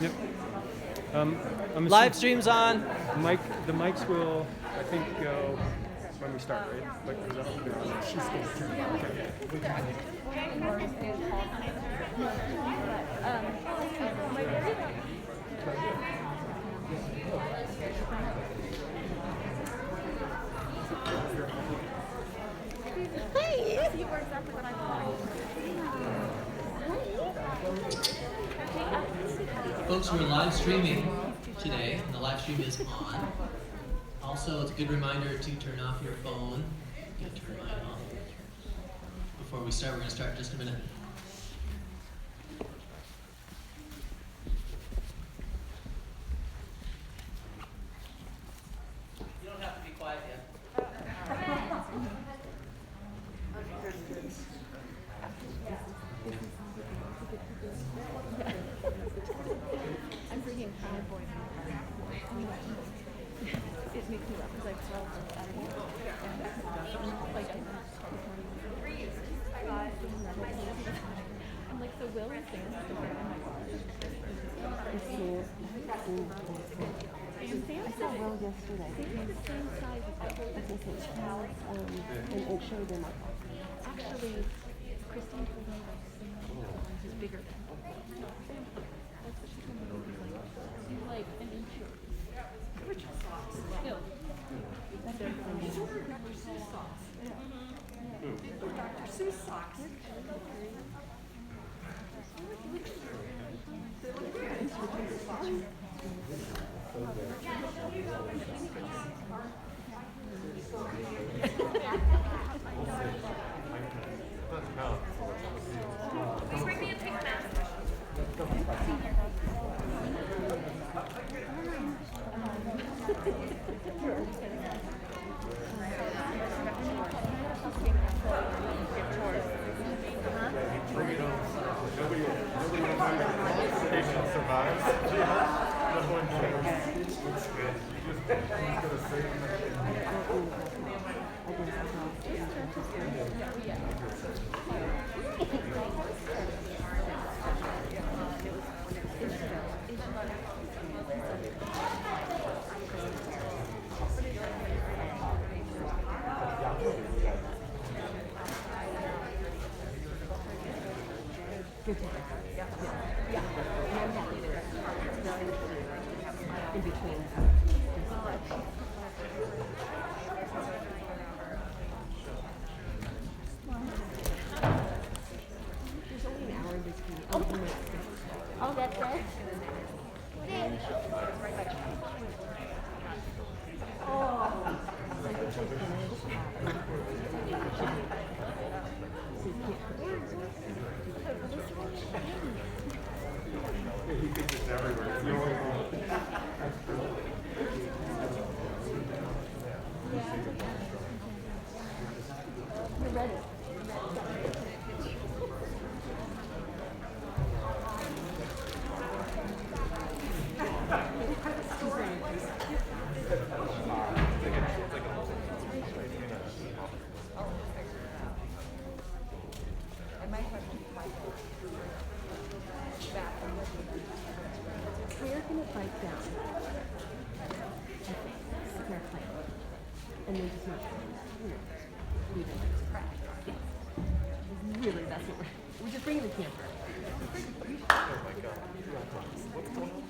Yep. I'm Live stream's on. The mics will, I think, go when we start, right? Like, she's still turning. You were exactly what I thought. Folks, we're live streaming today, and the live stream is on. Also, it's a good reminder to turn off your phone. You can turn mine off. Before we start, we're going to start in just a minute. You don't have to be quiet yet. I'm freaking proud for you. It makes me laugh because I've felt out of here. Like, I'm like, so Will was saying this before. Oh my gosh. And Sam said Will yesterday. Sam's the same size as Will. And it showed him. Actually, Christine told me like he's bigger than Will. That's what she told me. He's like an inch. Which socks? Still. These are Dr. Seuss socks. Dr. Seuss socks. In between. There's only an hour in between. Oh, that's it? He thinks it's everywhere. It's the only one. You're ready. Where can it break down? Square plane. And then just not, leave it like crack. Yes. Really, that's what we're just bringing the camper. Oh my God. What's going on?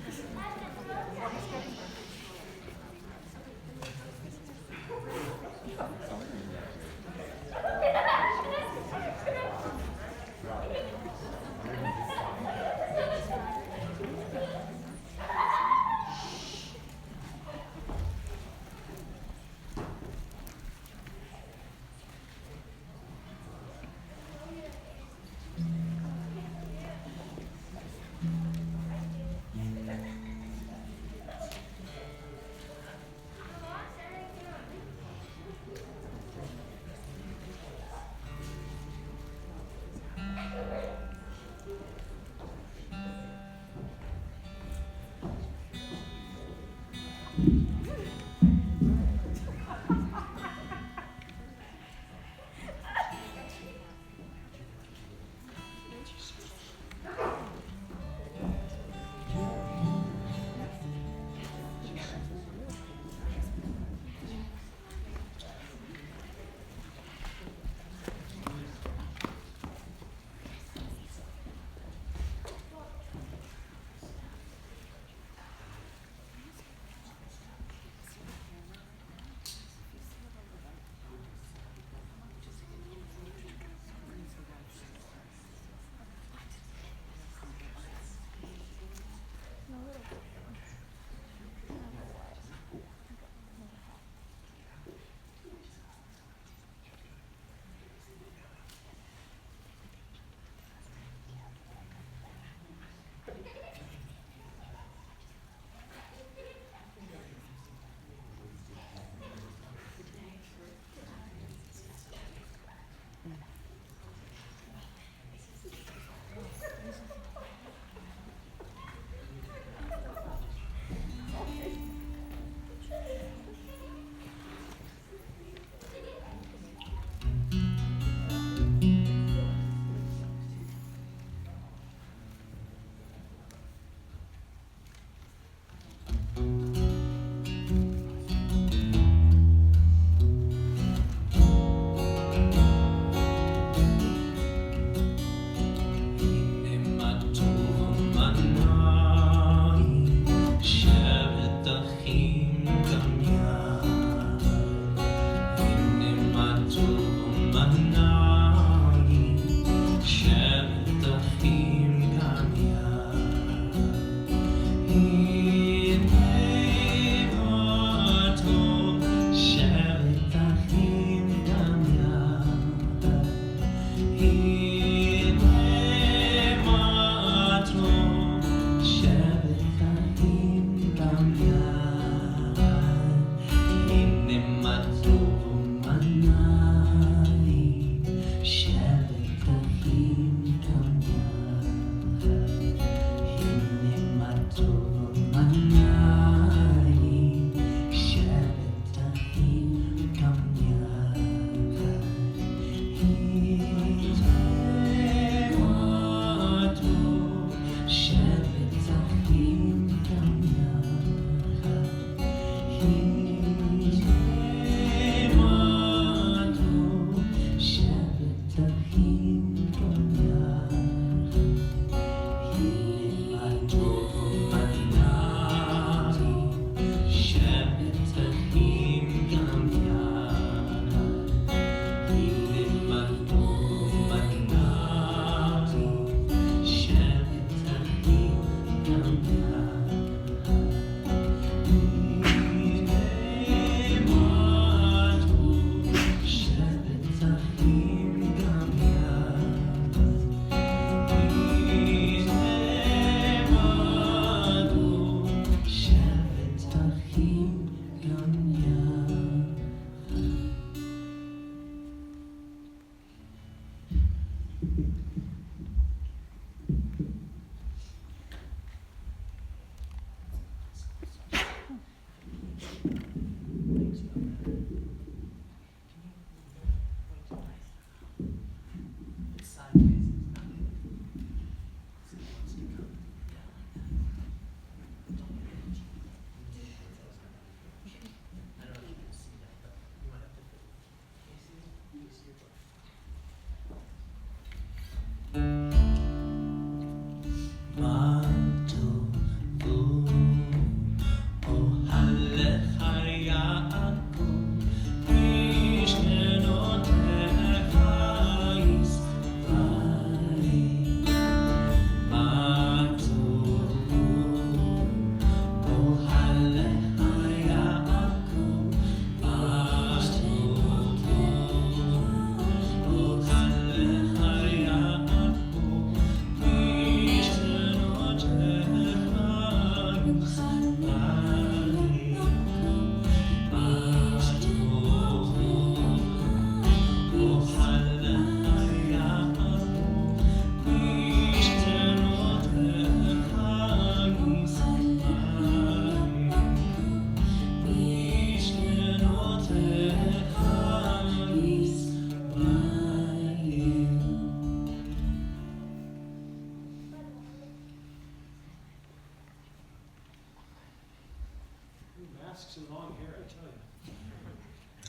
Masks and long hair, I tell you.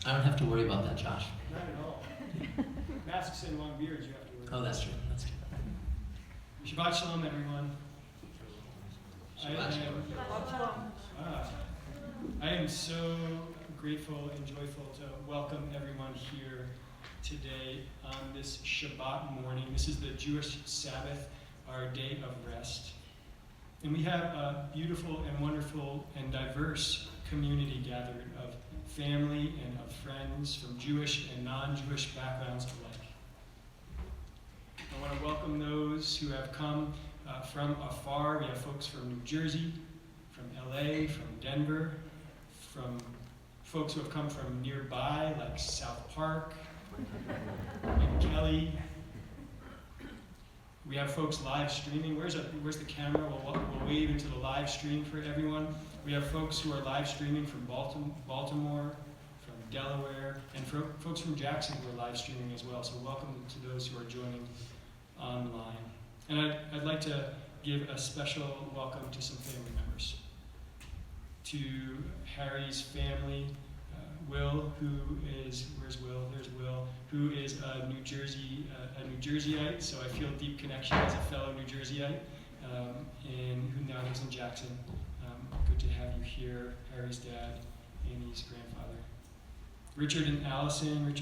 I don't have to worry about that, Josh. Not at all. Masks and long beards, you have to wear. Oh, that's true. That's true. Shabbat shalom, everyone. Shabbat shalom. I am so grateful and joyful to welcome everyone here today on this Shabbat morning. This is the Jewish Sabbath, our day of rest. And we have a beautiful and wonderful and diverse community gathered of family and of friends from Jewish and non-Jewish backgrounds alike. I want to welcome those who have come from afar. We have folks from New Jersey, from LA, from Denver, from folks who have come from nearby, like South Park and Kelly. We have folks live streaming. Where's the camera? We'll wave into the live stream for everyone. We have folks who are live streaming from Baltimore, from Delaware, and folks from Jackson who are live streaming as well. So welcome to those who are joining online. And I'd like to give a special welcome to some family members. To Harry's family, Will, where's Will? There's Will, who is a New Jerseyite, so I feel a deep connection as a fellow New Jerseyite, and who now lives in Jackson. Good to have you here, Harry's dad, Amy's grandfather. Richard and Allison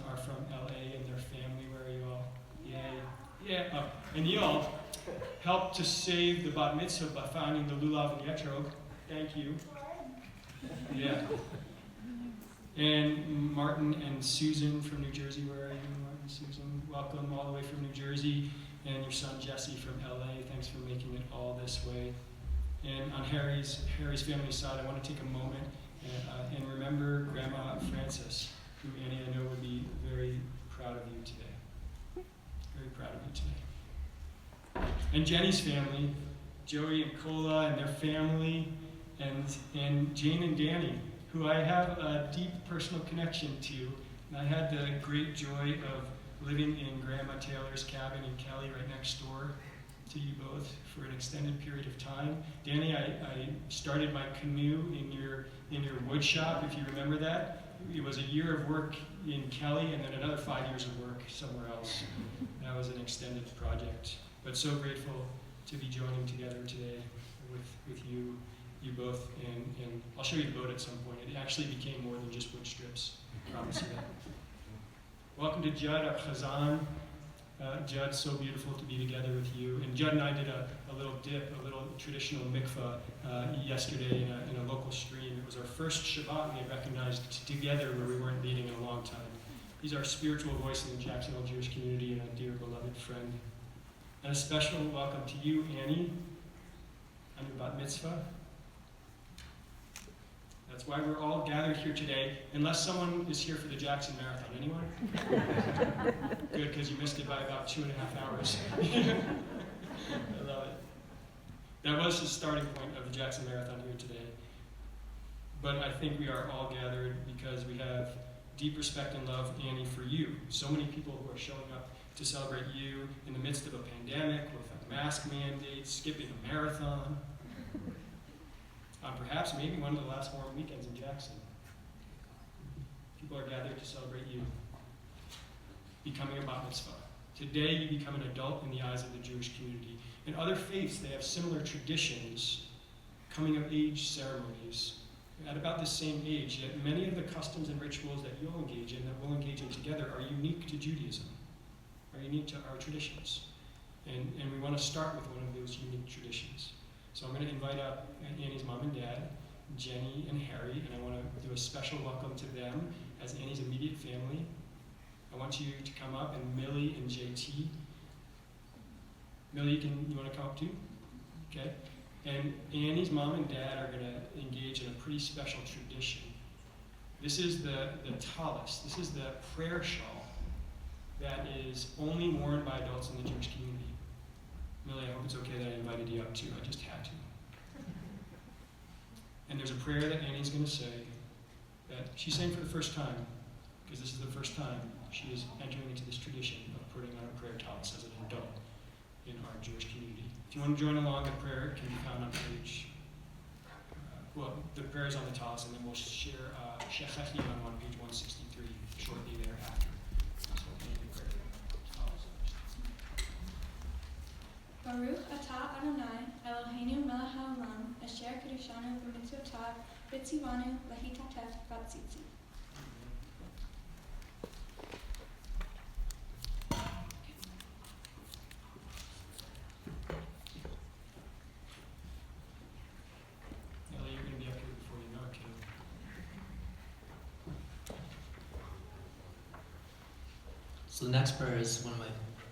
are from LA, and their family. Where are you all? Yay. Yeah, Anil helped to save the Bat Mitzvah by finding the lulav and etrog. Thank you. Yeah. And Martin and Susan from New Jersey. Where are you, Martin, Susan? Welcome all the way from New Jersey. And your son Jesse from LA. Thanks for making it all this way. And on Harry's family side, I want to take a moment and remember Grandma Frances, who Annie I know would be very proud of you today. Very proud of you today. And Jenny's family, Joey and Cola and their family, and Jane and Danny, who I have a deep personal connection to. And I had the great joy of living in Grandma Taylor's cabin in Cali right next door to you both for an extended period of time. Danny, I started my canoe in your wood shop, if you remember that. It was a year of work in Cali and then another 5 years of work somewhere else. That was an extended project. But so grateful to be joining together today with you both. And I'll show you the boat at some point. It actually became more than just wood strips. I promise you that. Welcome to Judd, our Chazan. Judd, so beautiful to be together with you. And Judd and I did a little dip, a little traditional mikvah yesterday in a local stream. It was our first Shabbat we had recognized together where we weren't meeting in a long time. He's our spiritual voice in the Jacksonville Jewish community and a dear beloved friend. And a special welcome to you, Annie, on your Bat Mitzvah. That's why we're all gathered here today, unless someone is here for the Jackson Marathon. Anyone? Good, because you missed it by about 2.5 hours. I love it. That was the starting point of the Jackson Marathon here today. But I think we are all gathered because we have deep respect and love, Annie, for you. So many people who are showing up to celebrate you in the midst of a pandemic with a mask mandate, skipping a marathon. Perhaps maybe one of the last warm weekends in Jackson. People are gathered to celebrate you becoming a Bat Mitzvah. Today you become an adult in the eyes of the Jewish community. In other faiths, they have similar traditions, coming of age ceremonies, at about the same age, yet many of the customs and rituals that you'll engage in, that we'll engage in together, are unique to Judaism, are unique to our traditions. And we want to start with one of those unique traditions. So I'm going to invite up Annie's mom and dad, Jenny and Harry, and I want to do a special welcome to them as Annie's immediate family. I want you to come up, and Millie and JT. Millie, you want to come up too? Okay. And Annie's mom and dad are going to engage in a pretty special tradition. This is the talis. This is the prayer shawl that is only worn by adults in the Jewish community. Millie, I hope it's okay that I invited you up too. I just had to. And there's a prayer that Annie's going to say that she's saying for the first time, because this is the first time she is entering into this tradition of putting on a prayer talis as an adult in our Jewish community. If you want to join along, the prayer can be found on page, the prayer is on the talis, and then we'll share Shechechi on page 163 shortly thereafter. So, the prayer. Baruch atah Adonai Eloheinu melech haolam asher kiddushanu b'mitzvotav v'tzivanu lahitatef b'tzitzit. Ellie, you're going to be up here before you know it, kid. So the next prayer is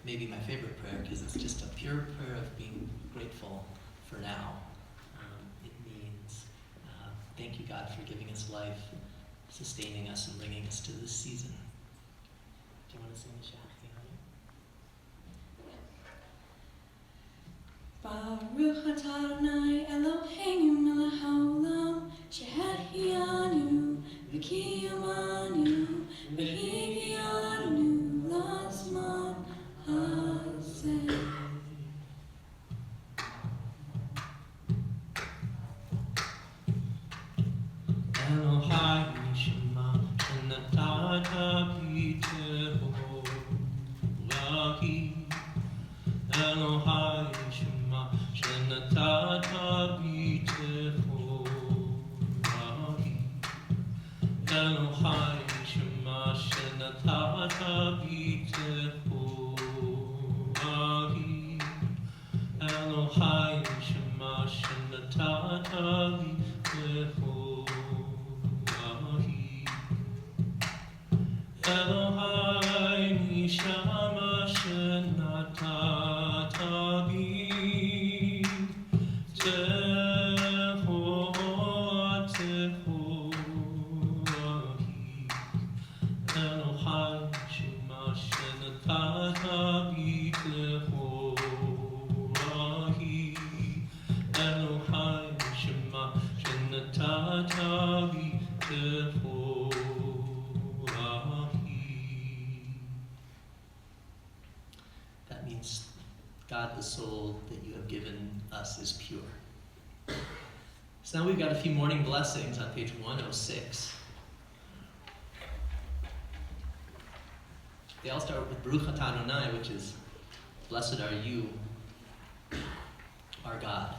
maybe my favorite prayer, because it's just a pure prayer of being grateful for now. It means, thank you, God, for giving us life, sustaining us, and bringing us to this season. Do you want to sing the Shach? Baruch atah Adonai Eloheinu melech haolam shehechianu v'kiyamanu v'higianu lazman hazeh. Elohai Shema Shenatata B'Teho Lahi Elohai Shema Shenatata B'Teho Lahi Elohai Shema Shenatata B'Teho Lahi Elohai Shema Shenatata Li Lehoahi. Elohai Nishama Shenatata Li Tehoa Tehoahi. Elohai Shema Shenatata Li Lehoahi. Elohai Shema Shenatata Li Lehoahi. That means, God, the soul that you have given us is pure. So now we've got a few morning blessings on page 106. They all start with Baruch Atah Adonai, which is, blessed are you, our God.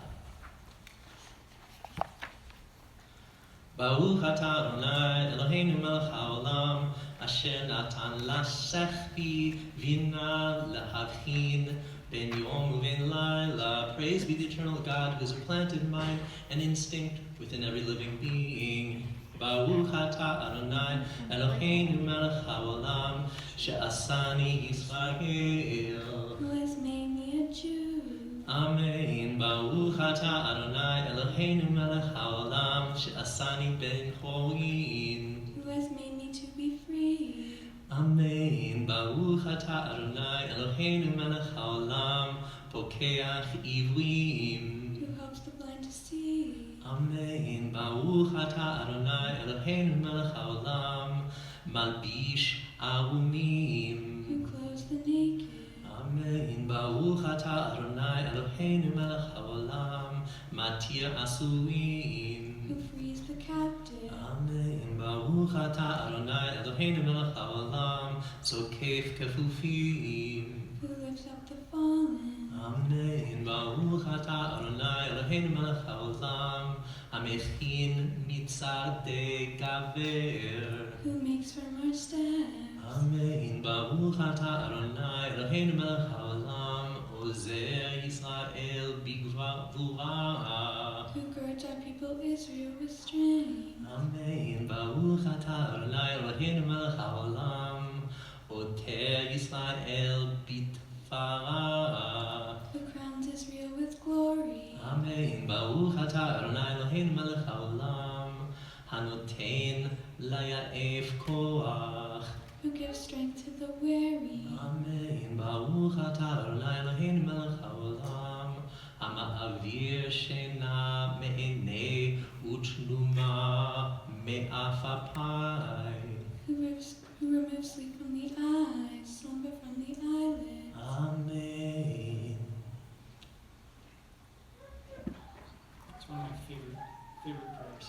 Baruch Atah Adonai Eloheinu melech haolam asher natan lashechvi vina lehavchin ben yom uven laila. Praise be the eternal God who has implanted mind and instinct within every living being. Baruch Atah Adonai Eloheinu melech haolam she'asani Yisrael. Who has made me a Jew? Amen. Baruch Atah Adonai Eloheinu melech haolam she'asani ben chorin. Who has made me to be free? Amen. Baruch Atah Adonai Eloheinu melech haolam pokeach ivrim. Who helps the blind to see? Amen. Baruch Atah Adonai Eloheinu melech haolam malbish arumim. Who clothes the naked? Amen. Baruch Atah Adonai Eloheinu melech haolam matir asurim. Who frees the captive? Amen. Baruch Atah Adonai Eloheinu melech haolam zokef kefufim. Who lifts up the fallen? Amen. Baruch Atah Adonai Eloheinu melech haolam hamechin mitzadei gaver. Who makes firm our steps? Amen. Baruch Atah Adonai Eloheinu melech haolam ozer Yisrael bigvura. Who girds our people Israel with strength? Amen. Baruch Atah Adonai Eloheinu melech haolam oter Yisrael bitfara. Who crowns Israel with glory? Amen. Baruch Atah Adonai Eloheinu melech haolam hanoten laya'ef koach. Who gives strength to the weary? Amen. Baruch Atah Adonai Eloheinu melech haolam hama'avir shena me'enei utnuma me'afapai. Who removes sleep from the eyes, slumber from the eyelids? Amen. It's one of my favorite prayers.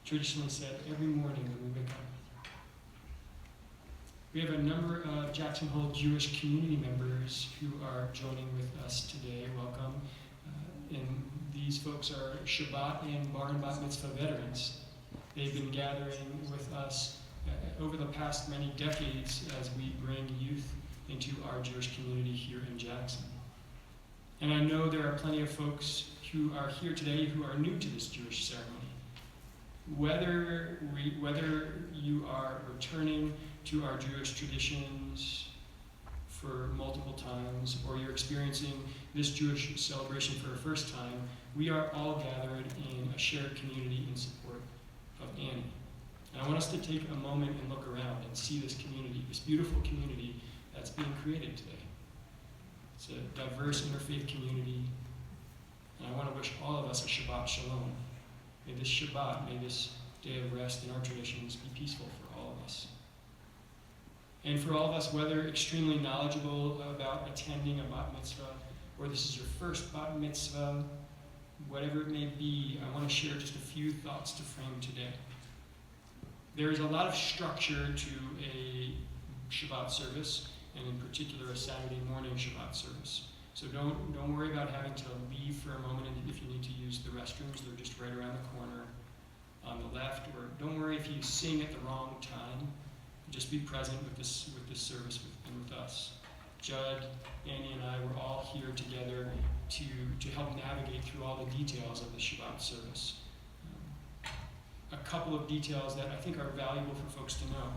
Traditionally said every morning when we wake up. We have a number of Jackson Hole Jewish community members who are joining with us today. Welcome. And these folks are Shabbat and Bar and Bat Mitzvah veterans. They've been gathering with us over the past many decades as we bring youth into our Jewish community here in Jackson. And I know there are plenty of folks who are here today who are new to this Jewish ceremony. Whether you are returning to our Jewish traditions for multiple times, or you're experiencing this Jewish celebration for the first time, we are all gathered in a shared community in support of Annie. And I want us to take a moment and look around and see this community, this beautiful community that's being created today. It's a diverse interfaith community, and I want to wish all of us a Shabbat Shalom. May this Shabbat, may this day of rest in our traditions be peaceful for all of us. And for all of us, whether extremely knowledgeable about attending a Bat Mitzvah, or this is your first Bat Mitzvah, whatever it may be, I want to share just a few thoughts to frame today. There is a lot of structure to a Shabbat service, and in particular a Saturday morning Shabbat service. So don't worry about having to leave for a moment if you need to use the restrooms. They're just right around the corner on the left. Or don't worry if you sing at the wrong time. Just be present with this service and with us. Judd, Annie, and I were all here together to help navigate through all the details of the Shabbat service. A couple of details that I think are valuable for folks to know.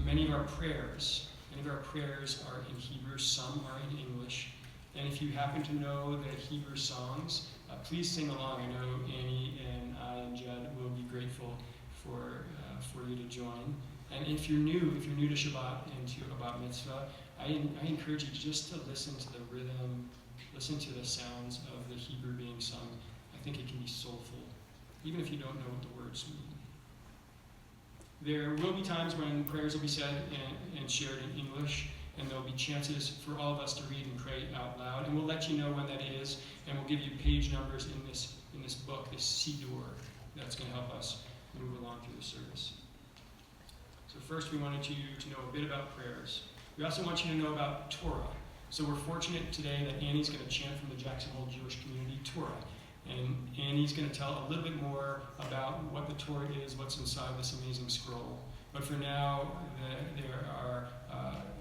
Many of our prayers are in Hebrew, some are in English. And if you happen to know the Hebrew songs, please sing along. I know Annie and I and Judd will be grateful for you to join. And if you're new to Shabbat and to Bat Mitzvah, I encourage you just to listen to the rhythm, listen to the sounds of the Hebrew being sung. I think it can be soulful, even if you don't know what the words mean. There will be times when prayers will be said and shared in English, and there'll be chances for all of us to read and pray out loud. And we'll let you know when that is, and we'll give you page numbers in this book, this Siddur, that's going to help us move along through the service. So first we wanted you to know a bit about prayers. We also want you to know about Torah. So we're fortunate today that Annie's going to chant from the Jackson Hole Jewish Community Torah. And Annie's going to tell a little bit more about what the Torah is, what's inside this amazing scroll. But for now, there are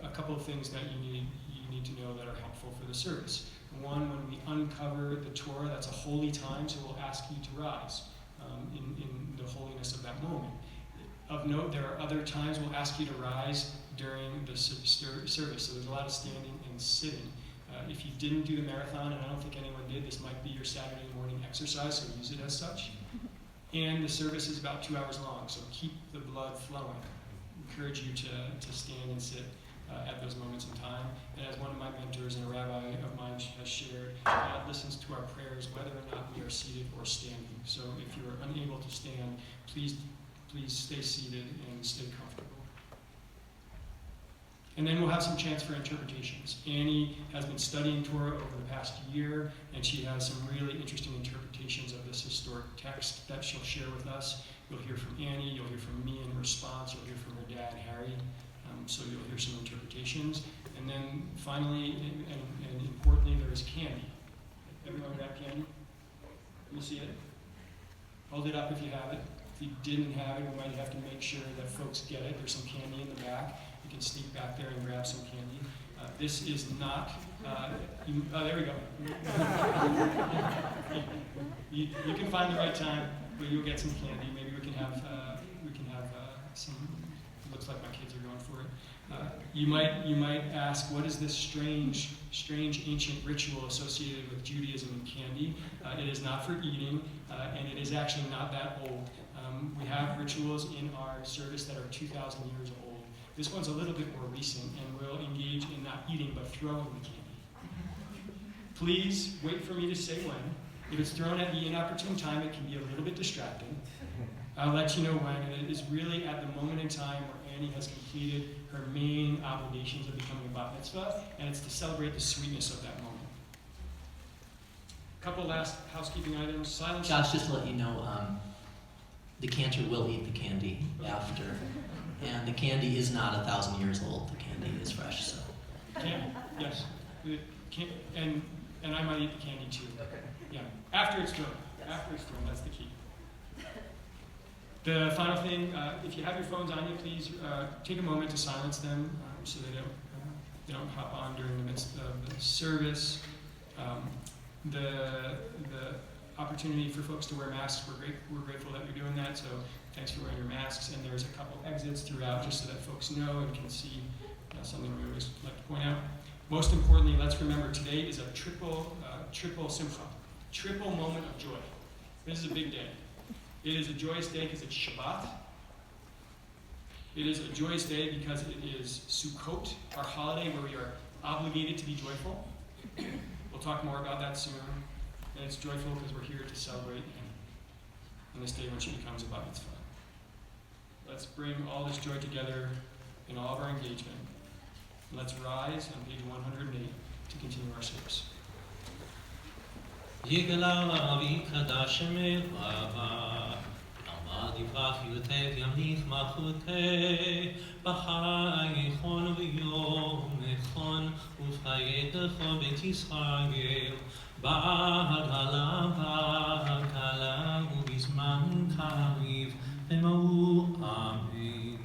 a couple of things that you need to know that are helpful for the service. One, when we uncover the Torah, that's a holy time, so we'll ask you to rise in the holiness of that moment. Of note, there are other times we'll ask you to rise during the service, so there's a lot of standing and sitting. If you didn't do the marathon, and I don't think anyone did, this might be your Saturday morning exercise, so use it as such. And the service is about 2 hours long, so keep the blood flowing. I encourage you to stand and sit at those moments in time. And as one of my mentors and a rabbi of mine has shared, God listens to our prayers whether or not we are seated or standing. So if you are unable to stand, please stay seated and stay comfortable. And then we'll have some chance for interpretations. Annie has been studying Torah over the past year, and she has some really interesting interpretations of this historic text that she'll share with us. You'll hear from Annie, you'll hear from me in response, you'll hear from her dad, Harry. So you'll hear some interpretations. And then finally, and importantly, there is candy. Everyone grab candy? Let me see it. Hold it up if you have it. If you didn't have it, we might have to make sure that folks get it. There's some candy in the back. You can sneak back there and grab some candy. This is not, there we go. you can find the right time, but you'll get some candy. Maybe we can have some, it looks like my kids are going for it. You might ask, what is this strange ancient ritual associated with Judaism and candy? It is not for eating, and it is actually not that old. We have rituals in our service that are 2,000 years old. This one's a little bit more recent, and we'll engage in not eating, but throwing the candy. Please wait for me to say when. If it's thrown at the inopportune time, it can be a little bit distracting. I'll let you know when, and it is really at the moment in time where Annie has completed her main obligations of becoming a Bat Mitzvah, and it's to celebrate the sweetness of that moment. A couple last housekeeping items. Silence. Josh, just to let you know, the cantor will eat the candy after. And the candy is not 1,000 years old. The candy is fresh, so. Candy, yes. And I might eat the candy too. Okay. Yeah. After it's thrown. Yes. After it's thrown, that's the key. The final thing, if you have your phones on you, please take a moment to silence them so they don't hop on during the midst of the service. The opportunity for folks to wear masks, we're grateful that you're doing that. So thanks for wearing your masks. And there's a couple exits throughout just so that folks know and can see something we always like to point out. Most importantly, let's remember today is a triple simcha, triple moment of joy. This is a big day. It is a joyous day because it's Shabbat. It is a joyous day because it is Sukkot, our holiday where we are obligated to be joyful. We'll talk more about that soon. And it's joyful because we're here to celebrate Him on this day when she becomes a Bat Mitzvah. Let's bring all this joy together in all of our engagement. And let's rise on page 108 to continue our service. יגלה אבי קדש מלאבה, עמד יפרח יוטב ימליך מלכותי, בחיי חול ויום נכון, ובחיי דרכו בית ישראל, בעד הלבה קלה ובזמן קריב, אמרו אמן.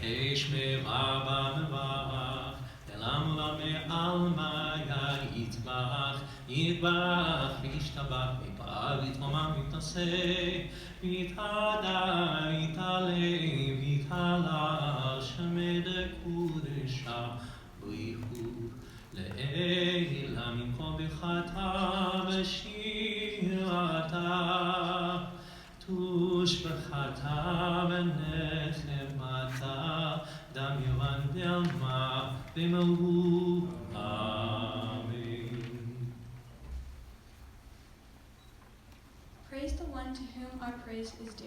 יהי שמרה בברך, אל לעולם עולם מעלמא יתברך, יתברך וישתבח ויפעל ויתרומם ויתנשא, ויתהדר ויתעלה ויתהלל שמי לקודשה בריחו לעילה ממקום ברכתה ושירתה תושבחתה ונחמתה דם ירן בעלמה במלכות Amen. Praise the one to whom our praise is due.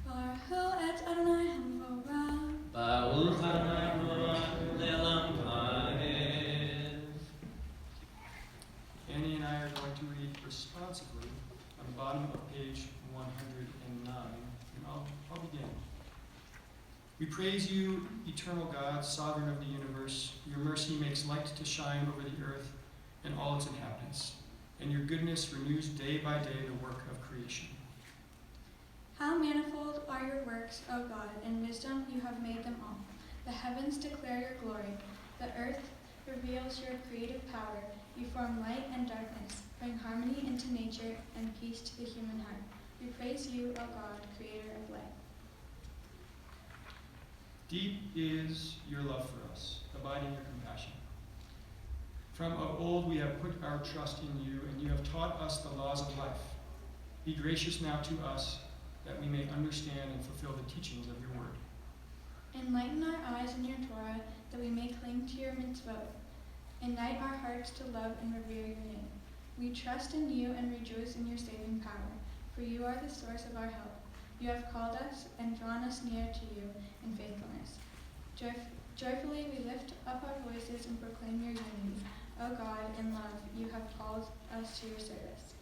Baruch et Adonai Hamorah. Baruch Adonai le'olam kaed. Annie and I are going to read responsibly on the bottom of page 109, and I'll begin. We praise you, eternal God, sovereign of the universe. Your mercy makes light to shine over the earth and all its inhabitants, and your goodness renews day by day the work of creation. How manifold are your works, O God, in wisdom you have made them all. The heavens declare your glory. The earth reveals your creative power. You form light and darkness, bring harmony into nature and peace to the human heart. We praise you, O God, creator of light. Deep is your love for us, abiding your compassion. From of old we have put our trust in you, and you have taught us the laws of life. Be gracious now to us, that we may understand and fulfill the teachings of your word. Enlighten our eyes in your Torah, that we may cling to your mitzvot. Unite our hearts to love and revere your name. We trust in you and rejoice in your saving power, for you are the source of our help. You have called us and drawn us near to you in faithfulness. Joyfully we lift up our voices and proclaim your unity. O God, in love, you have called us to your service.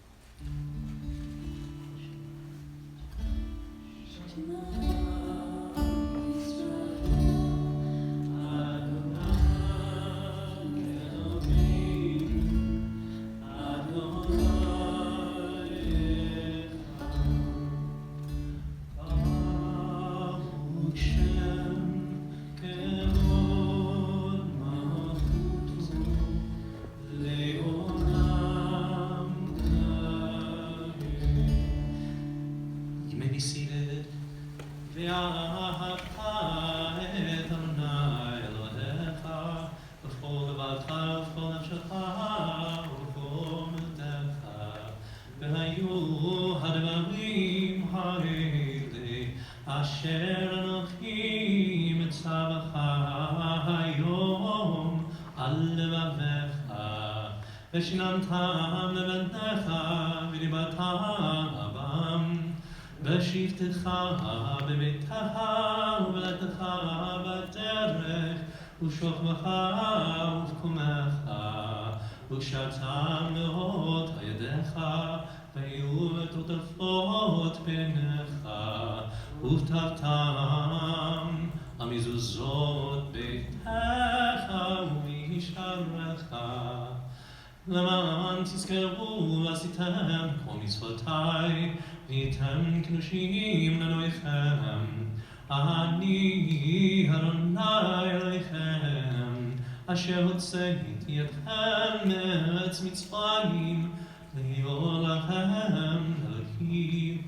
ושיננתם לבניך ודיברתם בם בשבתך בביתך ובלדך בדרך ושוכבך ובקומך ושבתם לאות ידיך ויהיו לטוטפות פניך וכתבתם על מזוזות ביתך ומשעריך למען תזכרו ועשיתם כל מצוותי והייתם קדושים לאלוהיכם. אני אדוני אלוהיכם אשר הוצאתי אתכם מארץ מצרים להיות לכם אלוהים.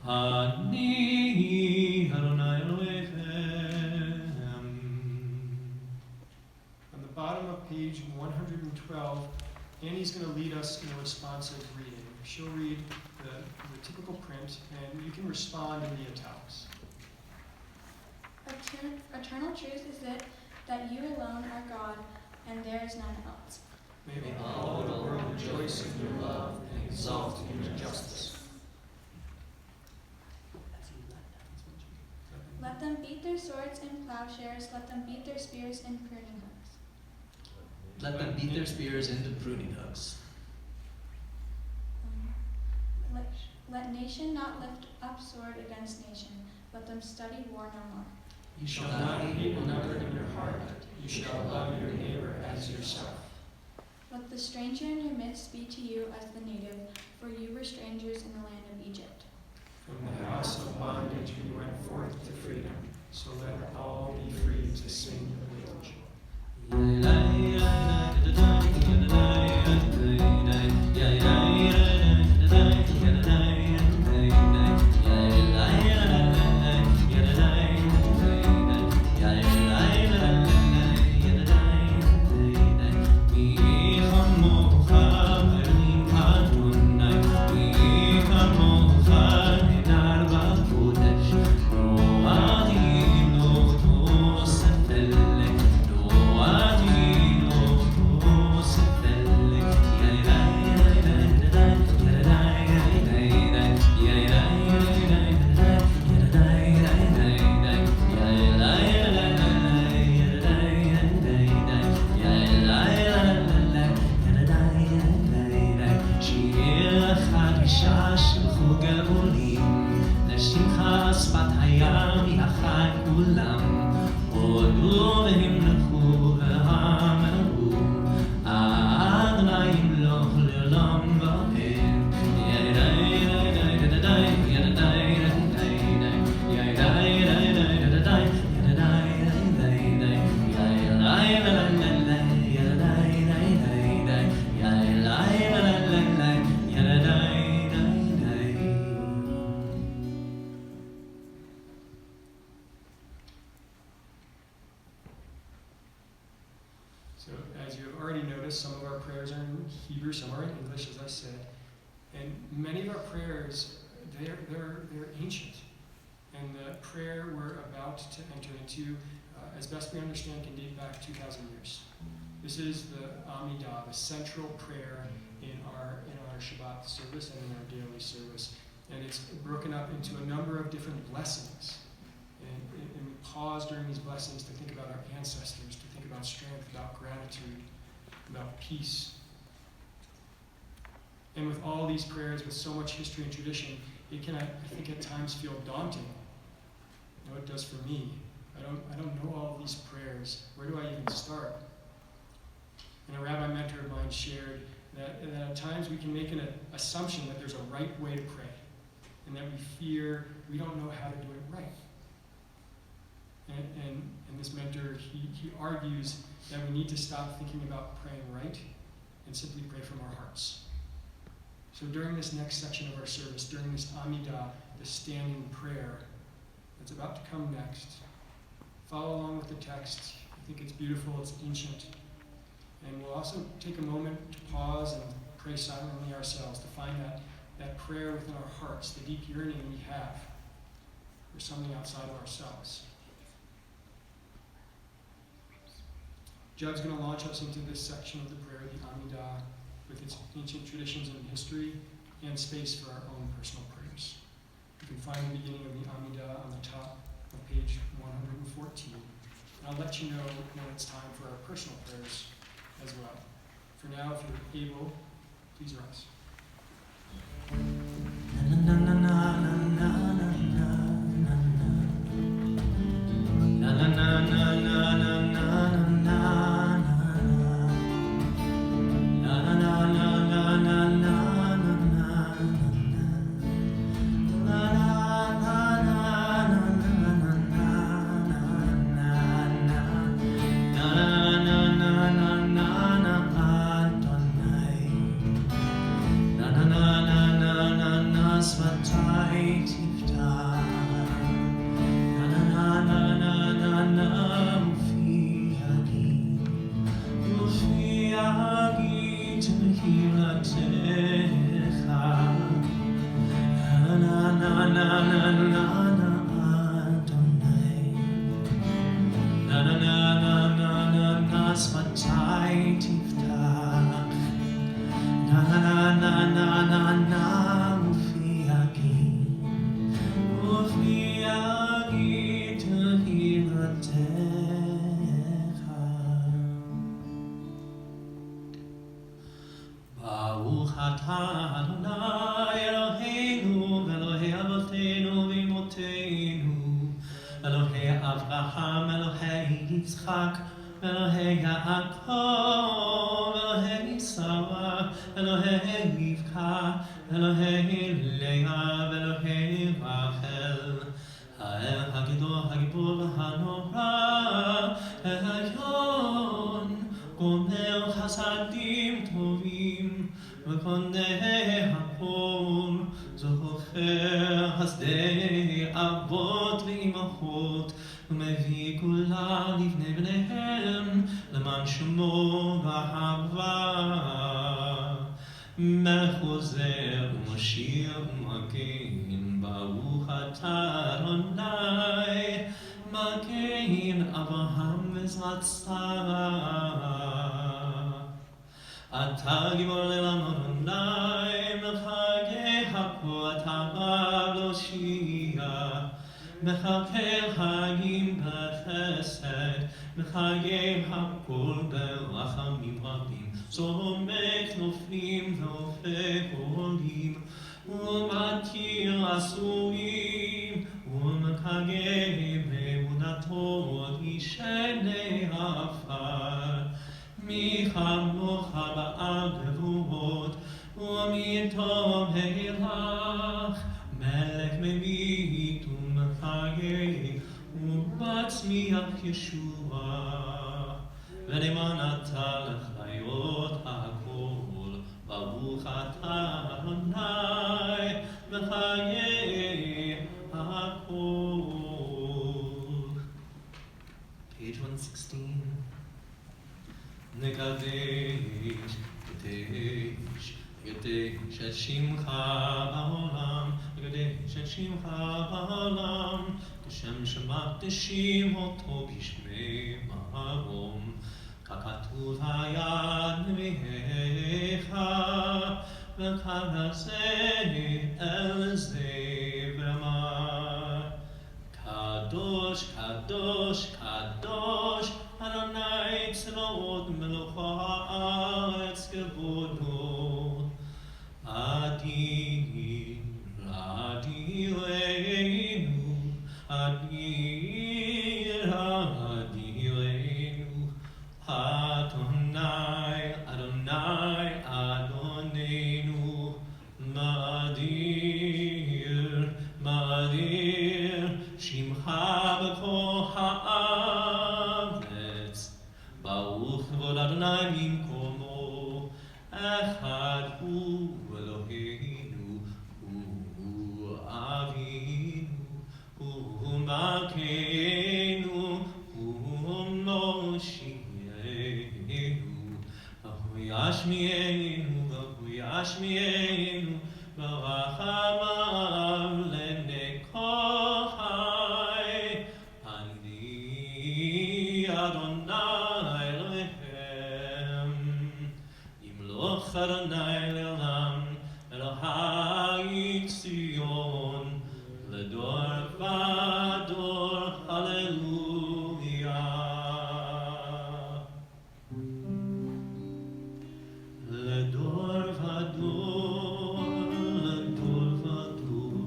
אני אדוני אלוהיכם. On the bottom of page 112, Annie's going to lead us in a responsive reading. She'll read the typical print, and you can respond in the italics. Eternal truth is that you alone are God, and there is none else. May all the world rejoice in your love and exalt in your justice. Let them beat their swords in plowshares, let them beat their spears in pruning hooks. Let them beat their spears into pruning hooks. Let nation not lift up sword against nation. Let them study war no more. You shall not hate another in your heart. You shall love your neighbor as yourself. Let the stranger in your midst be to you as the native, for you were strangers in the land of Egypt. From the house of bondage we went forth to freedom, so let all be free to sing your liturgy. So as you have already noticed, some of our prayers are in Hebrew, some are in English, as I said. And many of our prayers, they're ancient. And the prayer we're about to enter into, as best we understand, can date back 2,000 years. This is the Amidah, the central prayer in our Shabbat service and in our daily service. And it's broken up into a number of different blessings. And we pause during these blessings to think about our ancestors, to think about strength, about gratitude, about peace. And with all these prayers, with so much history and tradition, it can, I think, at times feel daunting. You know, it does for me. I don't know all of these prayers. Where do I even start? And a rabbi mentor of mine shared that at times we can make an assumption that there's a right way to pray, and that we fear we don't know how to do it right. And this mentor, he argues that we need to stop thinking about praying right and simply pray from our hearts. So during this next section of our service, during this Amidah, the standing prayer that's about to come next, follow along with the text. I think it's beautiful, it's ancient. And we'll also take a moment to pause and pray silently ourselves to find that prayer within our hearts, the deep yearning we have for something outside of ourselves. Judd's going to launch us into this section of the prayer, the Amidah, with its ancient traditions and history, and space for our own personal prayers. You can find the beginning of the Amidah on the top of page 114. And I'll let you know when it's time for our personal prayers as well. For now, if you're able, please rise. Elohei Yaakov, Elohei Sarah, Elohei Rivka, Elohei Leah, Elohei Rachel, Ha'el Hagidol Hagibor Hanora, Elyon, Gomer Chasadim Tovim, V'koneh Hakol, Zocher Hasdei Avot V'imachot, ומביא כולה לבני בניהם למען שמו ואהבה מחוזר ומשיר ומגן ברוך אתה אדוני מגן אברהם ועזרת שרה אתה גיבור לעולם אדוני מחגי הכל אתה רב להושיע מחכה חיים בחסד, מחיה הכל ברחמים רבים, סומך נופלים והופך עולים, ומתיר אסורים, ומקיים באמונתו ישנה עפר, מי כמוך בעל גבורות, ומי טוב הילך, מלך מביא ומחיה ומצמיח ישועה ונאמן אתה לחיות הכל ברוך אתה אדוני וחיי הכל. Page 116. נקדש קדש את שמך בעולם, קדש את שמך בעולם, כשם שמקדשים אותו בשמי מרום, ככתוב היה נביאך, וכזה אל זה ואמר, קדוש, קדוש, קדוש, אדוני צבאות מלוך הארץ כבודו. אדיר, אדירנו, אדיר, אדירנו, אדוני, אדוני, אדוננו, מאדיר, מאדיר, שמך בכל הארץ, ברוך כבוד אדוני ממקומו, אחד הוא אלוהינו, הוא אבינו, הוא מלכנו, הוא מושיענו, והוא ישמיענו, והוא ישמיענו, ברחמיו לעיני כל חי. אני אדוני אלוהיכם, ימלוך אדוני לעולם, אלוהי ציון, לדור ודור, הללויה. לדור ודור, לדור ודור,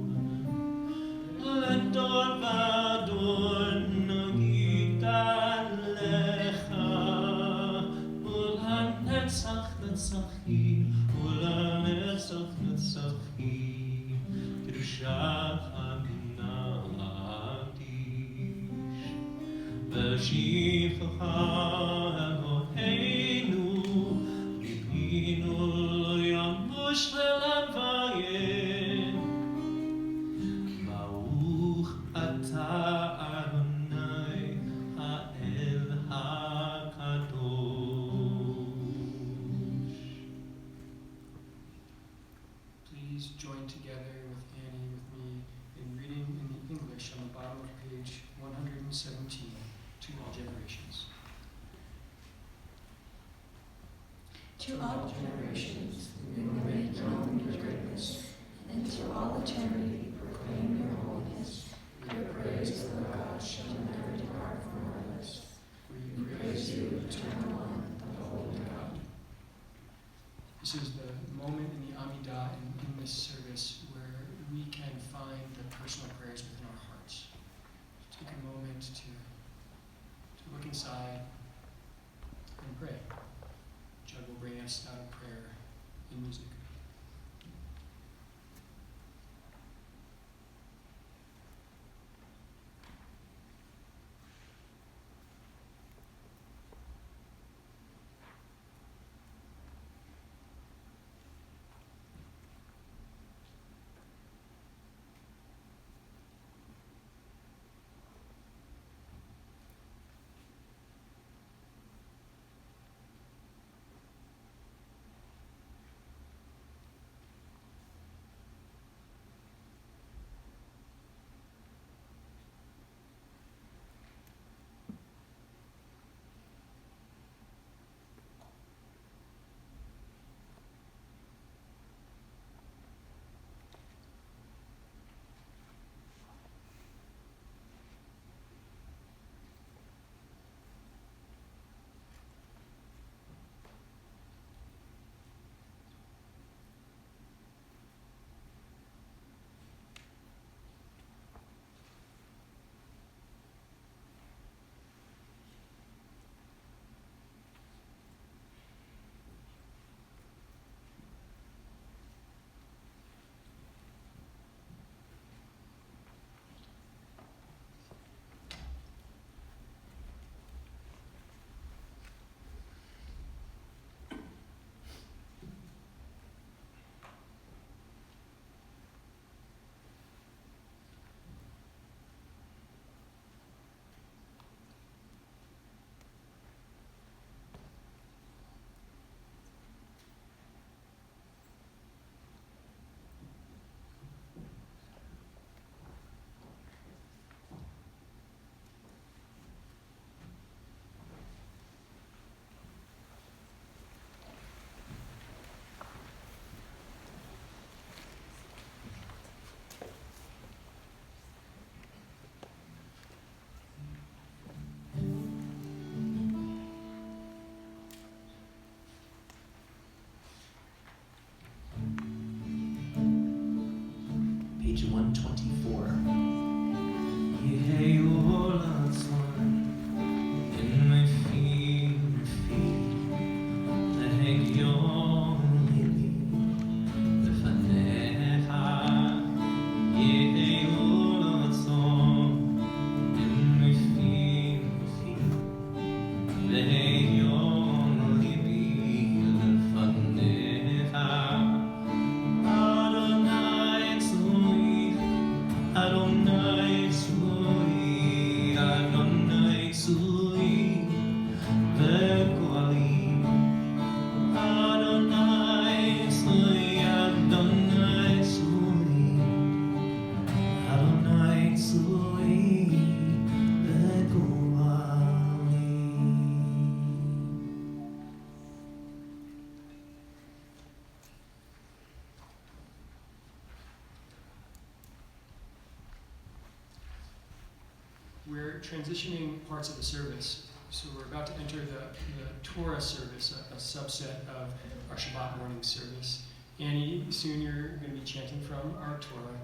לדור ודור נגיד עליך, ולנצח נצחים, ולנצח נצחים, קדושת נקדיש. ושבחך אלוהינו, ליבנו לא ימוש ללוויין. ברוך אתה אדוני האל הקדוש. Please join together with Annie, with me, in reading in the English on the bottom of page 117, to all generations. To all generations, we will make known your greatness, and to all eternity proclaim your holiness. Your praise, O God, shall never depart from our lips. We praise you, eternal one, the Holy God. This is the moment in the Amidah in this service where we can find the personal prayers within our hearts. Take a moment to look inside pray. Judd will bring us out of prayer in music. Page 124. Yehei olatzon in my feet, lehegion li lefanecha. Yehei olatzon in my feet, lehegion li lefanecha. Adonai tzui, Adonai tzui, Adonai tzui, ve'goali. Adonai tzui, Adonai tzui, Adonai tzui, ve'goali. We're transitioning parts of the service. So we're about to enter the Torah service, a subset of our Shabbat morning service. Annie, soon you're going to be chanting from our Torah.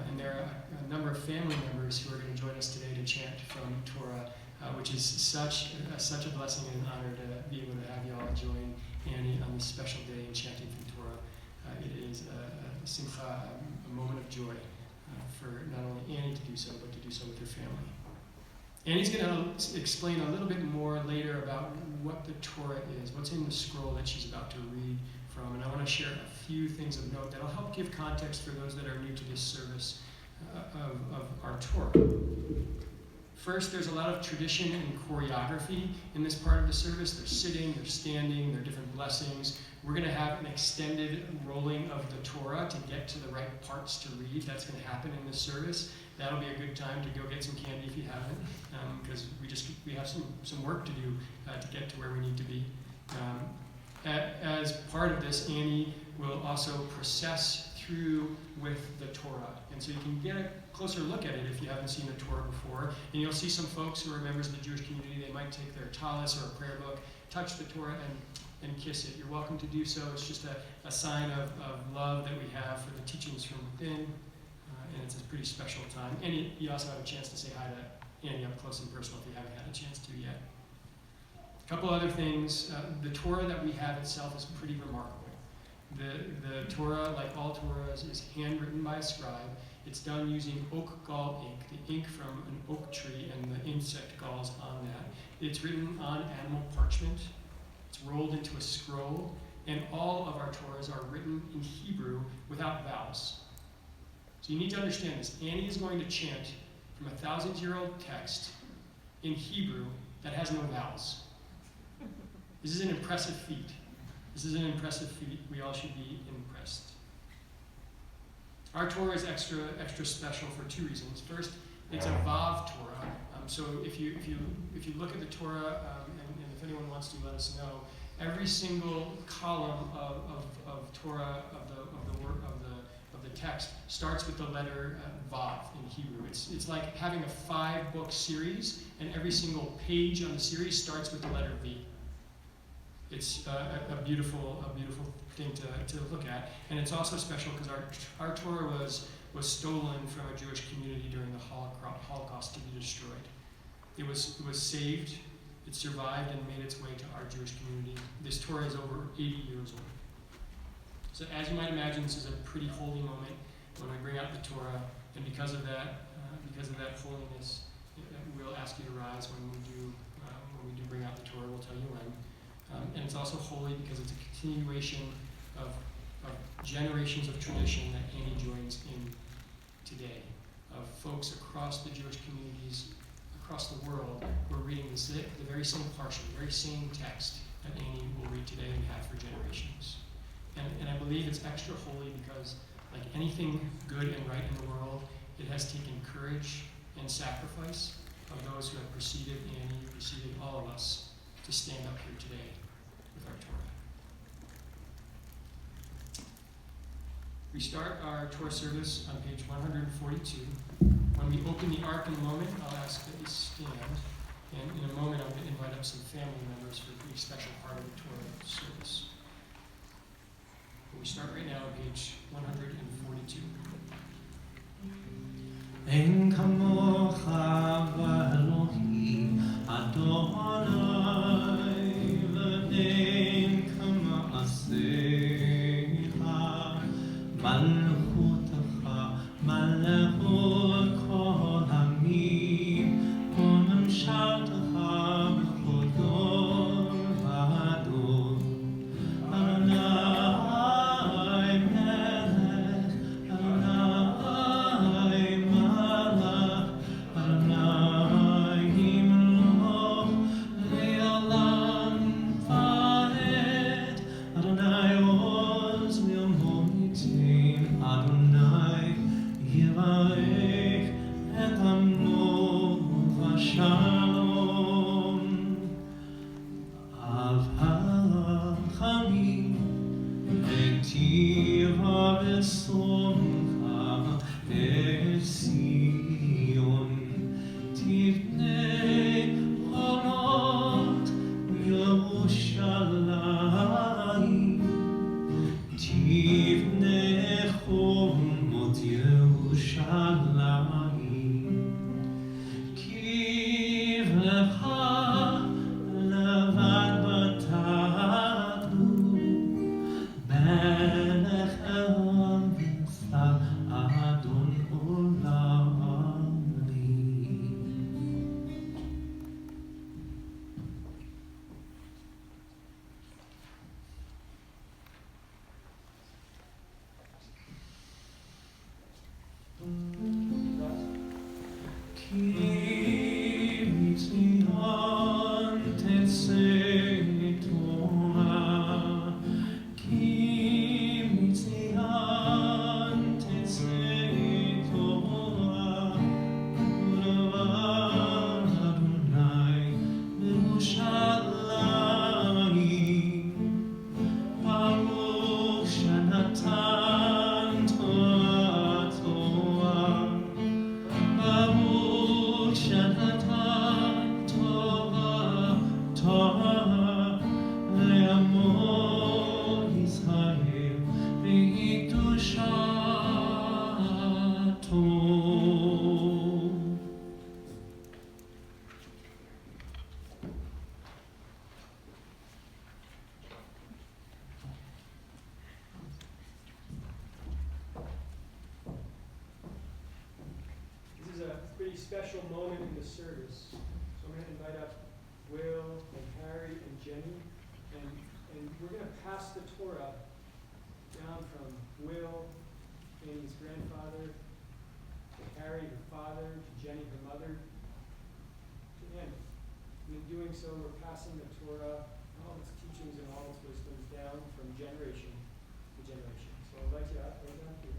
And there are a number of family members who are going to join us today to chant from Torah, which is such a blessing and an honor to be able to have you all join Annie on this special day in chanting from Torah. It is a simcha, a moment of joy for not only Annie to do so, but to do so with her family. Annie's going to explain a little bit more later about what the Torah is, what's in the scroll that she's about to read from. And I want to share a few things of note that will help give context for those that are new to this service of our Torah. First, there's a lot of tradition and choreography in this part of the service. They're sitting, they're standing, there are different blessings. We're going to have an extended rolling of the Torah to get to the right parts to read. That's going to happen in this service. That'll be a good time to go get some candy if you haven't, because we have some work to do to get to where we need to be. As part of this, Annie will also process through with the Torah. And so you can get a closer look at it if you haven't seen the Torah before. And you'll see some folks who are members of the Jewish community. They might take their talis or a prayer book, touch the Torah, and kiss it. You're welcome to do so. It's just a sign of love that we have for the teachings from within. And it's a pretty special time. And you also have a chance to say hi to Annie up close and personal if you haven't had a chance to yet. A couple other things. The Torah that we have itself is pretty remarkable. The Torah, like all Torahs, is handwritten by a scribe. It's done using oak gall ink, the ink from an oak tree and the insect galls on that. It's written on animal parchment. It's rolled into a scroll. And all of our Torahs are written in Hebrew without vowels. So you need to understand this. Annie is going to chant from a 1,000-year-old text in Hebrew that has no vowels. This is an impressive feat. This is an impressive feat. We all should be impressed. Our Torah is extra special for two reasons. First, it's a Vav Torah. So if you look at the Torah, and if anyone wants to, let us know. Every single column of Torah of the text starts with the letter Vav in Hebrew. It's like having a 5-book series, and every single page on the series starts with the letter V. It's a beautiful thing to look at, and it's also special because our Torah was stolen from a Jewish community during the Holocaust to be destroyed. It was saved, it survived, and made its way to our Jewish community. This Torah is over 80 years old. So as you might imagine, this is a pretty holy moment when we bring out the Torah, and because of that holiness, we'll ask you to rise when we do bring out the Torah. We'll tell you when. And it's also holy because it's a continuation of generations of tradition that Annie joins in today, of folks across the Jewish communities across the world who are reading the very same parsha, the very same text that Annie will read today and have for generations. And I believe it's extra holy because, like anything good and right in the world, it has taken courage and sacrifice of those who have preceded Annie, preceded all of us, to stand up here today with our Torah. We start our Torah service on page 142. When we open the ark in a moment, I'll ask that you stand. And in a moment, I'm going to invite up some family members for a pretty special part of the Torah service. But we start right now on page 142. אין כמוך באלוהי אדוני ואין כמעשיך מלכותך מלכות כל עמים וממשלתך בכל דור ודור אדוני מלך אדוני מלך אדוני ימלוך לעולם ועד אדוני עוז ומוניטים אדוני יברך את עמו ושלום אברכים ותירא ושמחה וציון תבנה חומות ירושלים תבנה חומות ירושלים קברך לבד בתתנו מלך העולם ושר אדון עולמי. כי מצוין pretty special moment in the service. So I'm going to invite up Will and Harry and Jenny, and we're going to pass the Torah down from Will, Amy's grandfather, to Harry, her father, to Jenny, her mother, to Annie. And in doing so, we're passing the Torah, all its teachings and all its wisdoms down from generation to generation. So I'd like you to right down here.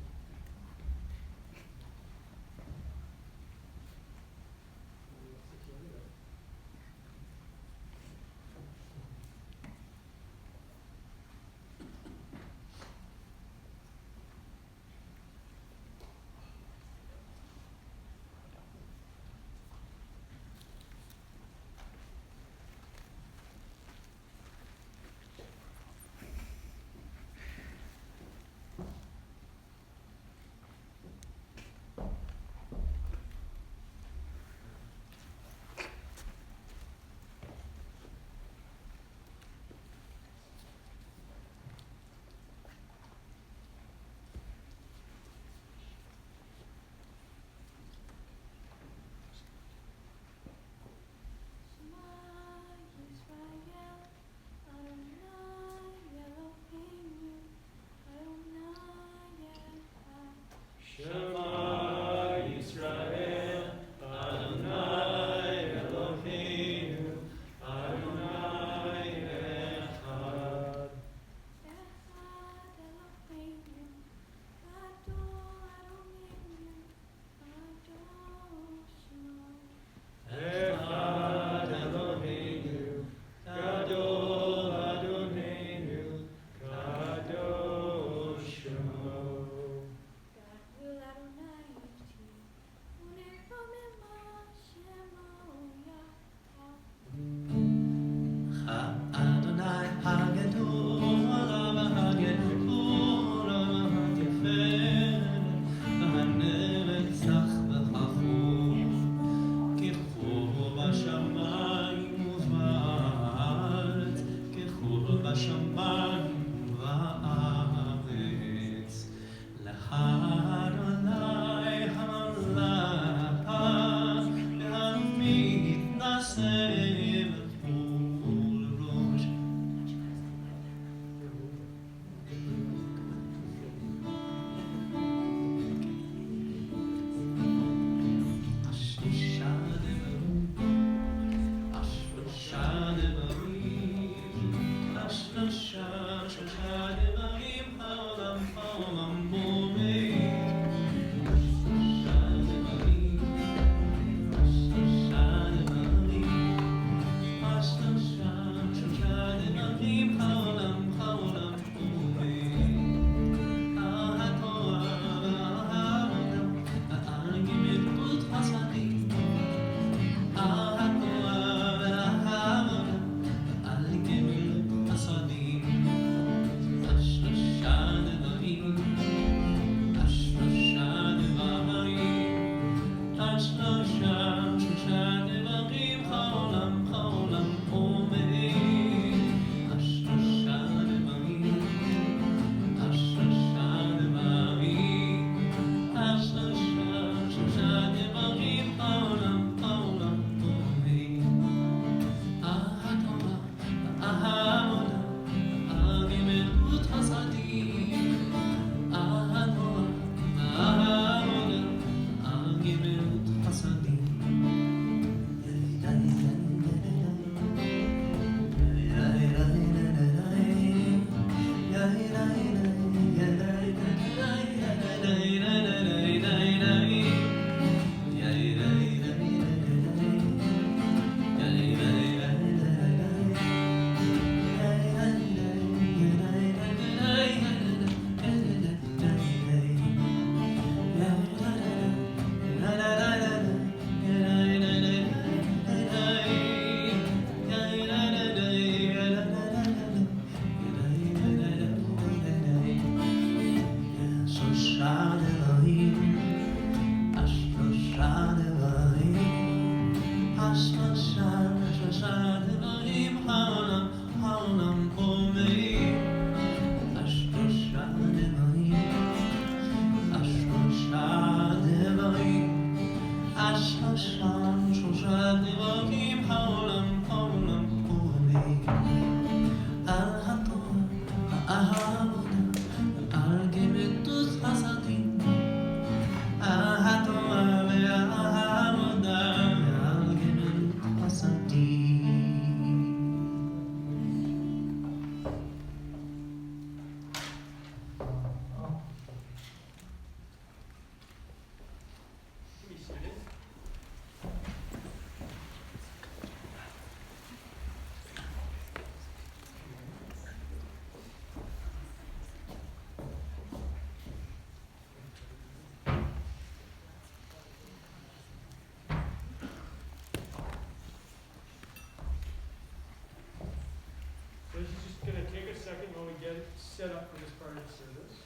set up for this part of the service.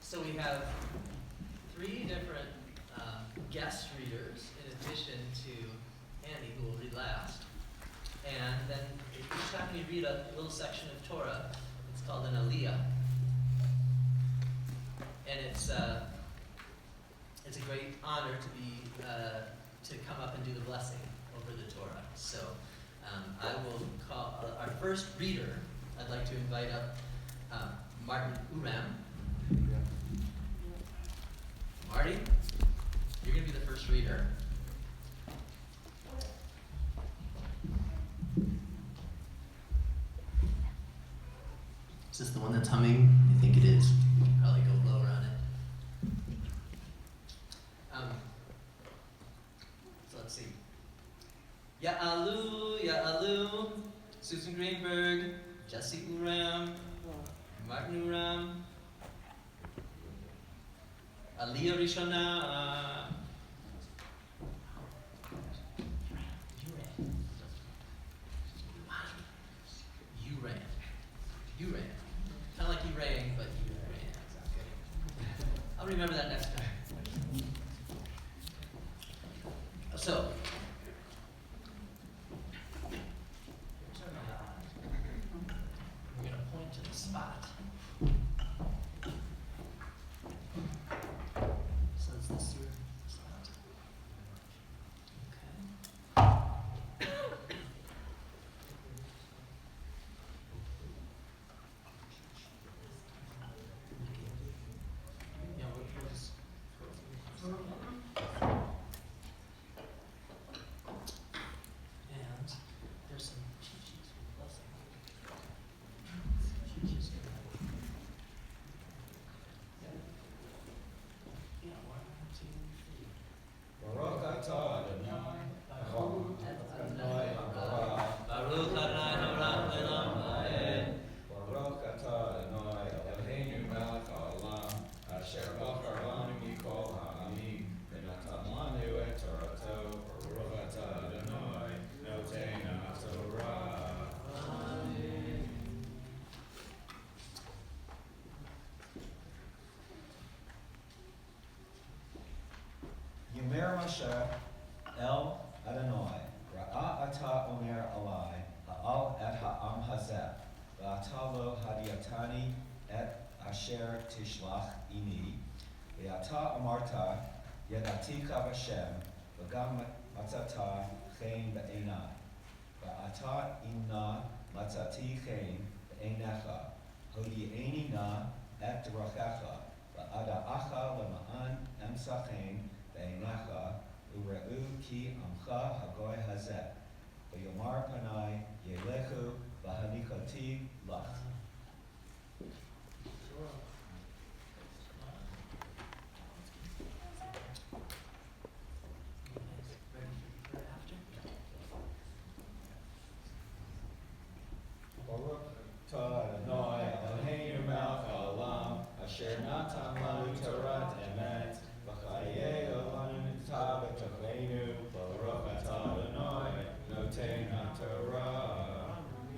So we have 3 different guest readers in addition to Andy, who will read last. And then each time we read a little section of Torah, it's called an aliyah. And it's a great honor to be to come up and do the blessing over the Torah. So I will call our first reader. I'd like to invite up Martin Uram. Marty, you're going to be the first reader. Is this the one that's humming? I think it is. Probably go lower on it. So let's see. Ya'alu, Susan Greenberg, Jesse Uram, Martin Uram, Aliyah Rishona. You ran. Kind of like you rang, but you ran. I'll remember that next time. So, we're going to point to the spot. So it's this here spot. Okay. Yeah, we'll just and there's some cheat sheets for the blessing. Cheat sheets. Yeah, 1, 2, 3. Baruch atah Adonai, Adonai Baruch. Baruch Adonai Haram Le'olam Va'ed. Baruch atah Adonai, Eloheinu melech haolam, asher bachar banu mikol ha'amim, v'natan lanu et Torato. Baruch atah Adonai, noten ha'torah. Amen. Yomer Moshe El Adonai, Ra'a ata omer alai, ha'al et ha'am hazeh, v'ata lo hadiatani et asher tishlach imi, v'ata amarta yadatika v'shem, v'gam matzata chen b'einai, v'ata imna matzati chen b'einecha, hodi'eni na et drachecha, v'ada'acha lema'an emsachen b'einecha, u're'u ki amcha hagoy hazeh, v'yomar panai yelechu v'hanikoti lach. Baruch atah Adonai, Eloheinu melech haolam, asher natan lanu Torat emet, v'chayei lanu nitav b'tocheinu. Baruch atah Adonai, noten ha'torah.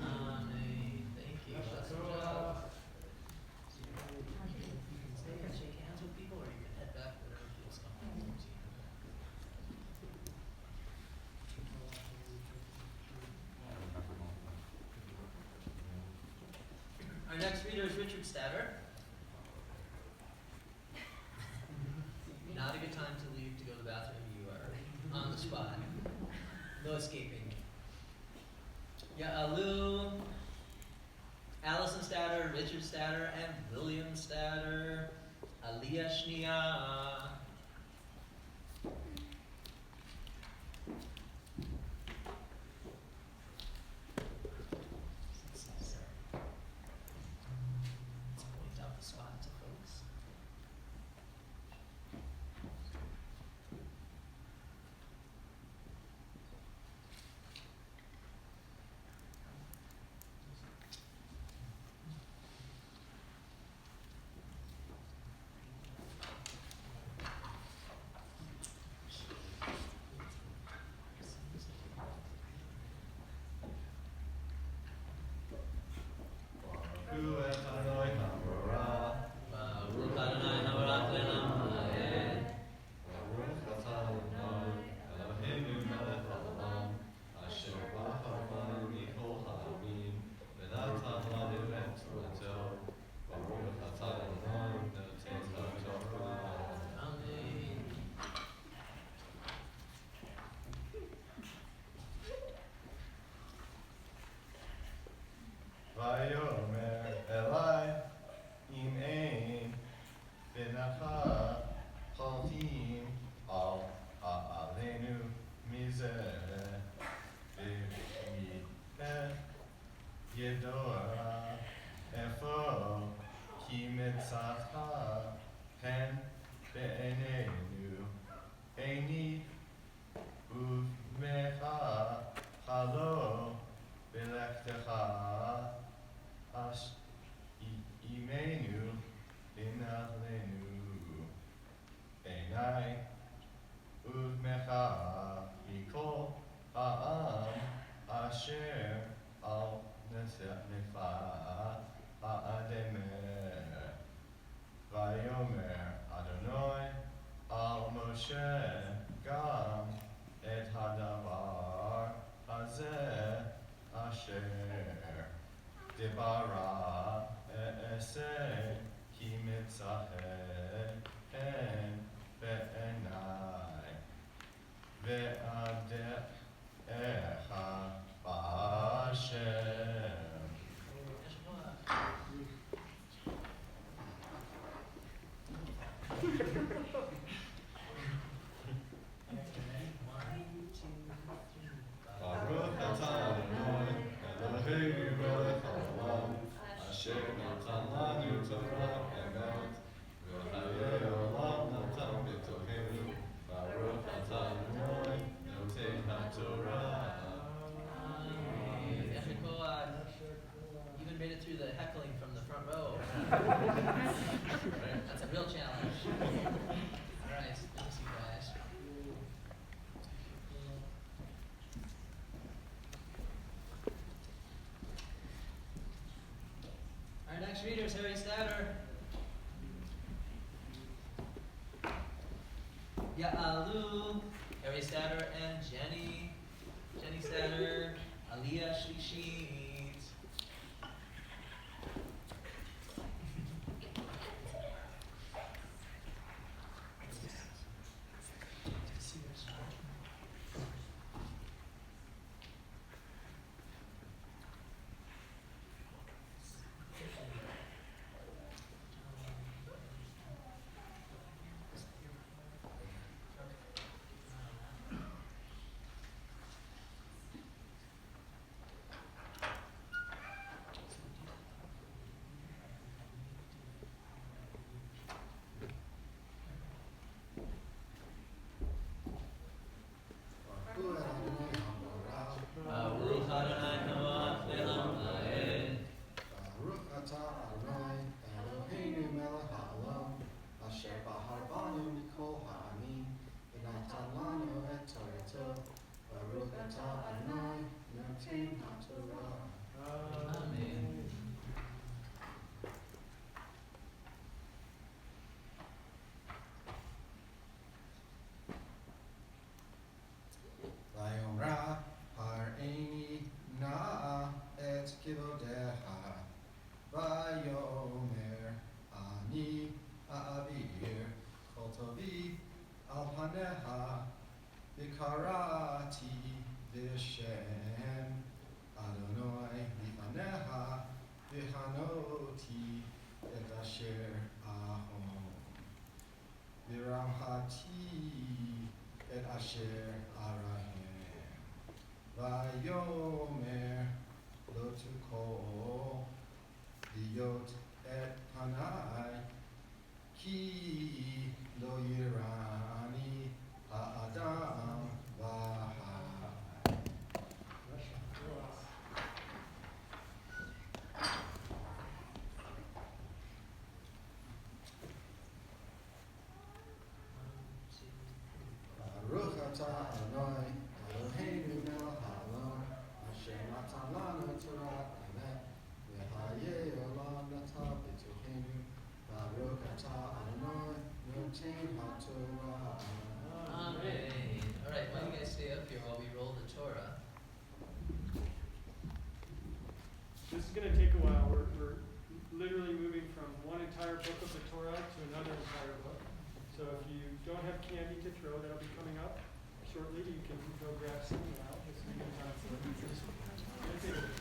Amen. Thank you. Awesome job. You can stay here and shake hands with people, or you can head back, whatever feels comfortable to you. Our next reader is Richard Statter. Not a good time to leave to go to the bathroom. You are on the spot. No escaping. Ya'alu, Allison Statter, Richard Statter, and William Statter. Aliyah Shnia. Let's point out the spot to folks. Adu et Adonai Habarah. Baruch Adonai Habarach Le'olam Ha'ed. Baruch atah Adonai Eloheinu melech haolam, asher bahar banu mikol ha'amim, v'natan lanu et Torato. Baruch atah Adonai noten ha'torah. Amen. Vayomer Elai im ein v'nacha haltim al ha'alenu mizeh v'yeh yedora efo ki mitzatha pen be'enenu eini uvmecha halo b'lechtecha Ash imenu inalenu Einai uvmecha mikol ha'am asher al nefa ha'ademer Vayomer Adonai al Moshe gam et hadavar hazeh asher Debara e'eseh ki mitzahen be'enai ve'adeh echa ba'ashem. Baruch atah Adonai Eloheinu melech haolam, asher natan lanu Torah emet, v'chayei olam natan b'tohenu. Baruch atah Adonai noten ha'torah. You even made it through the heckling from the front row. That's a real challenge. All right, good to see you guys. Our next reader is Harry Statter. Ya'alu, Harry Statter and Jenny Statter, Aliyah Shlishit. Baruch Adonai Habarach Le'olam Ha'ed. Baruch atah Adonai Eloheinu melech haolam, asher bahar banu mikol ha'amim, v'natan lanu et Torato. Baruch atah Adonai noten ha'torah. Amen. Vayomra har'eni na'a et kivodeha. Vayomer ani ha'avir kol tovi al paneha. V'karati v'shem Adonai lifaneha. V'hanoti et asher ahom. V'ramhati et asher arahem. Vayomer lo tukol liot et panai ki lo yirani ha'adam v'hai. Baruch atah Adonai Eloheinu melech haolam, asher natan lanu Torah emet, going to take a while. We're literally moving from one entire book of the Torah to another entire book. So if you don't have candy to throw, that'll be coming up shortly. You can go grab some now. This will be time for it.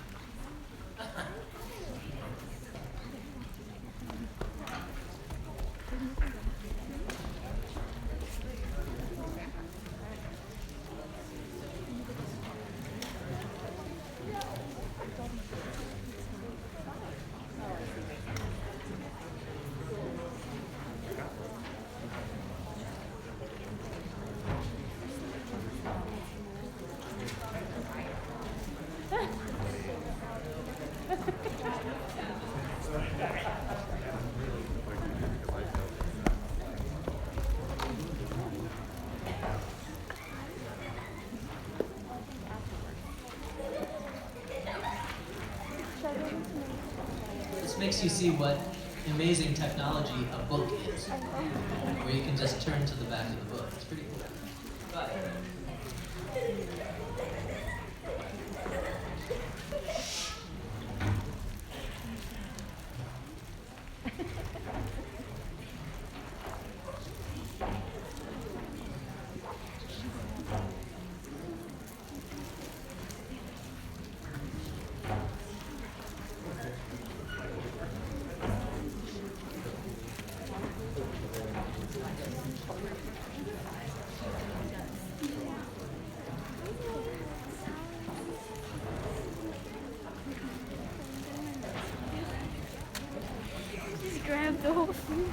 This makes you see what amazing technology a book is, where you can just turn to the back of the book. It's pretty cool. But, Just grab the whole thing.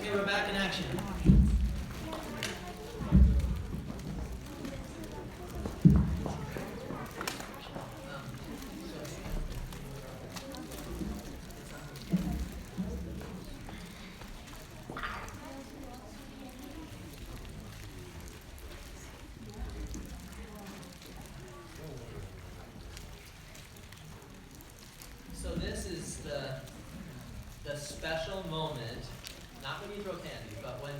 okay, we're back in action. So this is the special moment, not when you throw candy, but when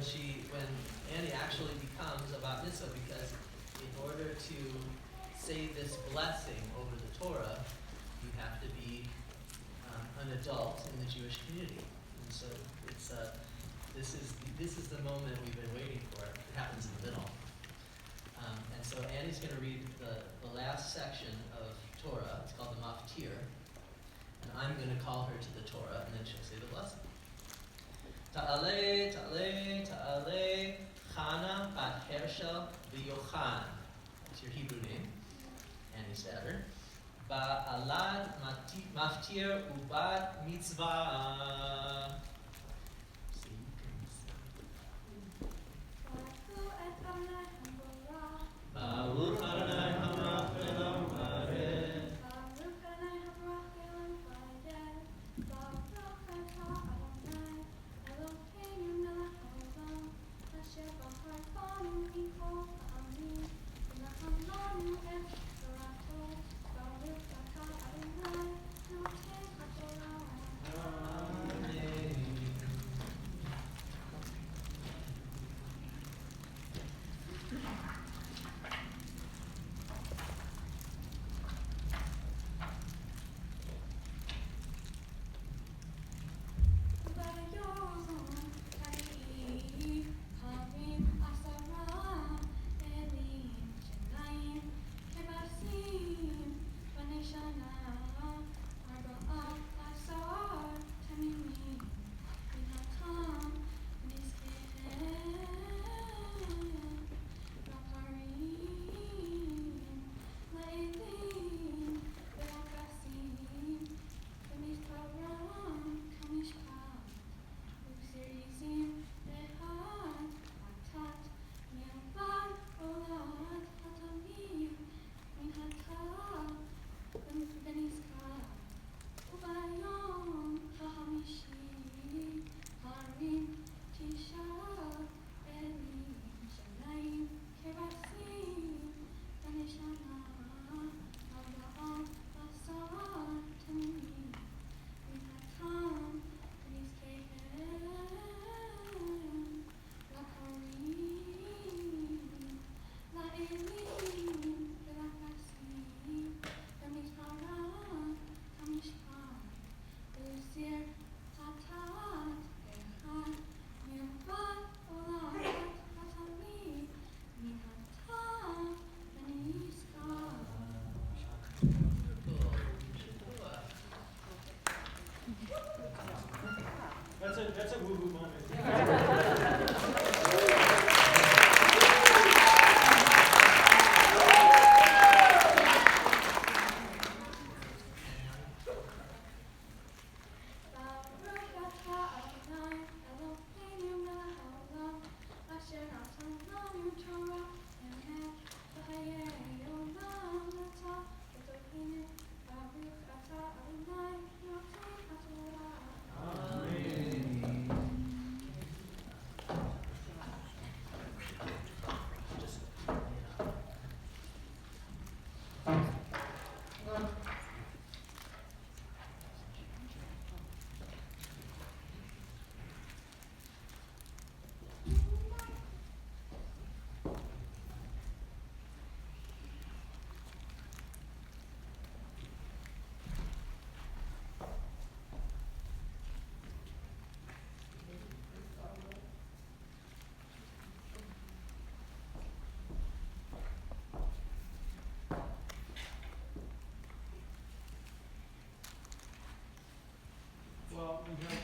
Annie actually becomes a Bat Mitzvah, because in order to say this blessing over the Torah, you have to be an adult in the Jewish community. And so it's this is the moment we've been waiting for. It happens in the middle. And so Annie's going to read the last section of Torah. It's called the Maftir. And I'm going to call her to the Torah, and then she'll say the blessing. Ta'aleh, ta'aleh, ta'aleh, Chana bat Hershel v'Yochan. That's your Hebrew name, Annie Satter. Ba'alad maftir ubat mitzvah. So you can say. Baruch Adonai hamach le'olam va'areh.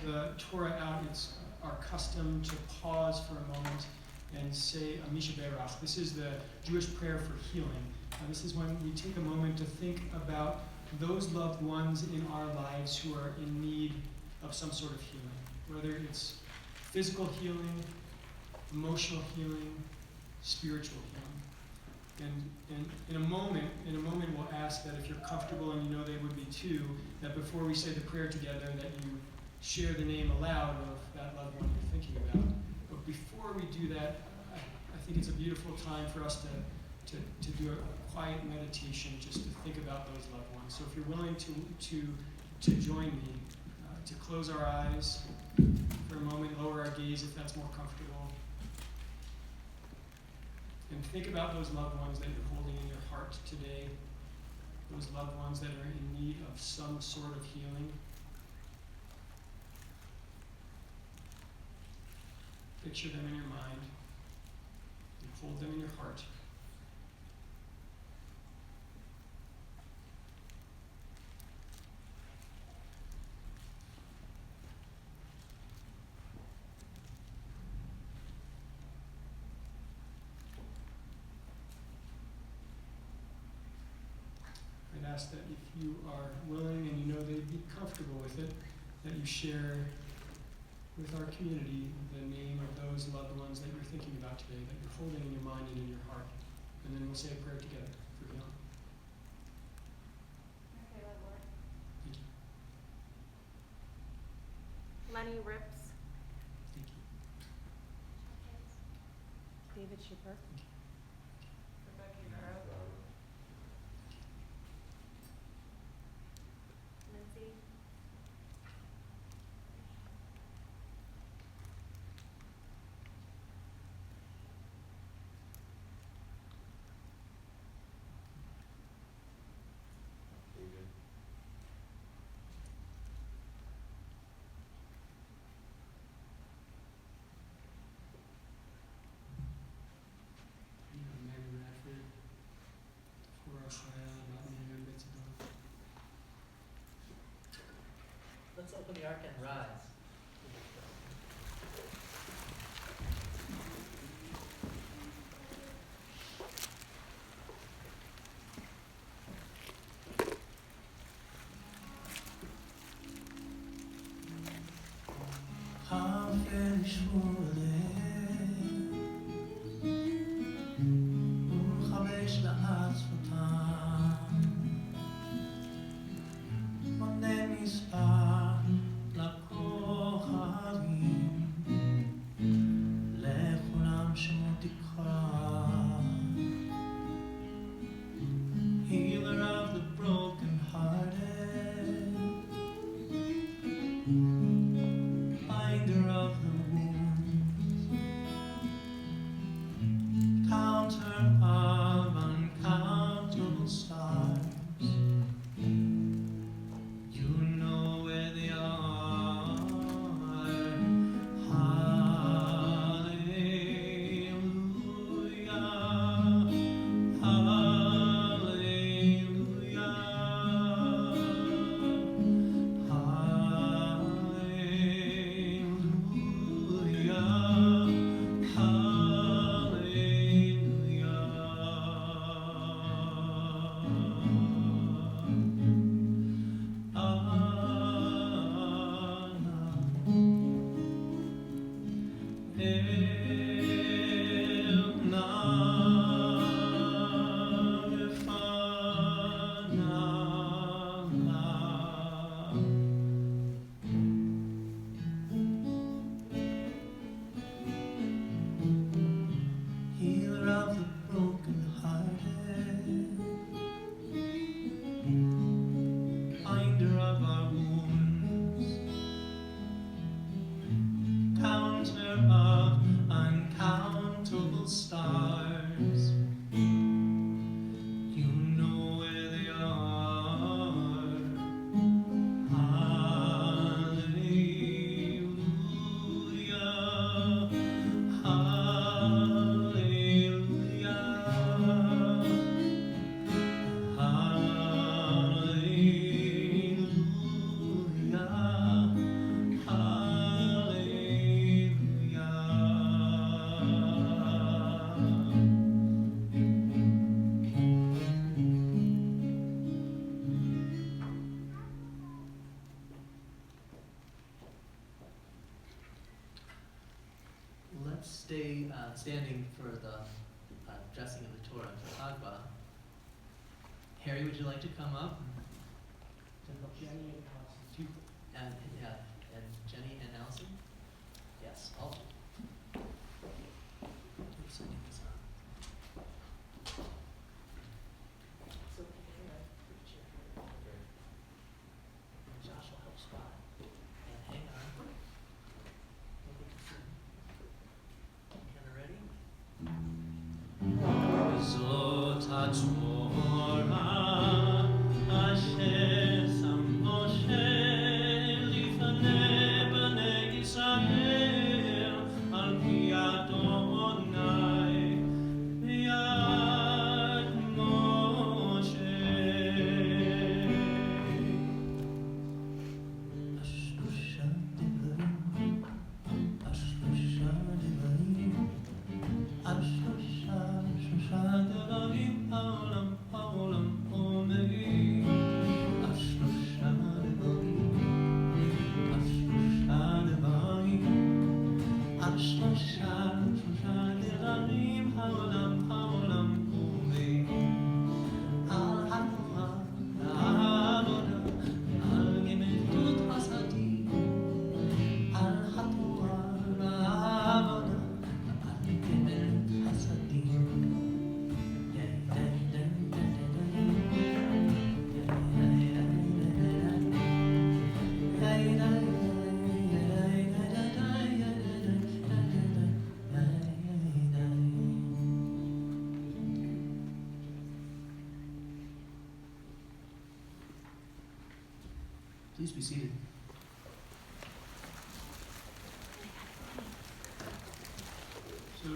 the Torah out, it's our custom to pause for a moment and say Amisha Berach. This is the Jewish prayer for healing. This is when we take a moment to think about those loved ones in our lives who are in need of some sort of healing, whether it's physical healing, emotional healing, spiritual healing. And in a moment, we'll ask that if you're comfortable, and you know they would be too, that before we say the prayer together, that you share the name aloud of that loved one you're thinking about. But before we do that, I think it's a beautiful time for us to do a quiet meditation, just to think about those loved ones. So if you're willing to join me, to close our eyes for a moment, lower our gaze if that's more comfortable, and think about those loved ones that you're holding in your heart today, those loved ones that are in need of some sort of healing. Picture them in your mind and hold them in your heart. I'd ask that if you are willing and you know they'd be comfortable with it, that you share with our community the name of those loved ones that you're thinking about today, that you're holding in your mind and in your heart. And then we'll say a prayer together for healing. Okay, Lord. Thank you. Lenny Rips. Thank you. David Shipper. Rebecca Barrow. Lindsay. Mary Radford, for Bat Mitzvah. Let's open the ark and rise. Hafen shmule Uchabesh la'atzvotam Mone mispar lakol Agba. Harry, would you like to come up? Jenny and Allison, two. And Jenny and Allison? Yes, all. Oops, I need this on. Josh will help spot. And hang on. Kinda ready? Please be seated. So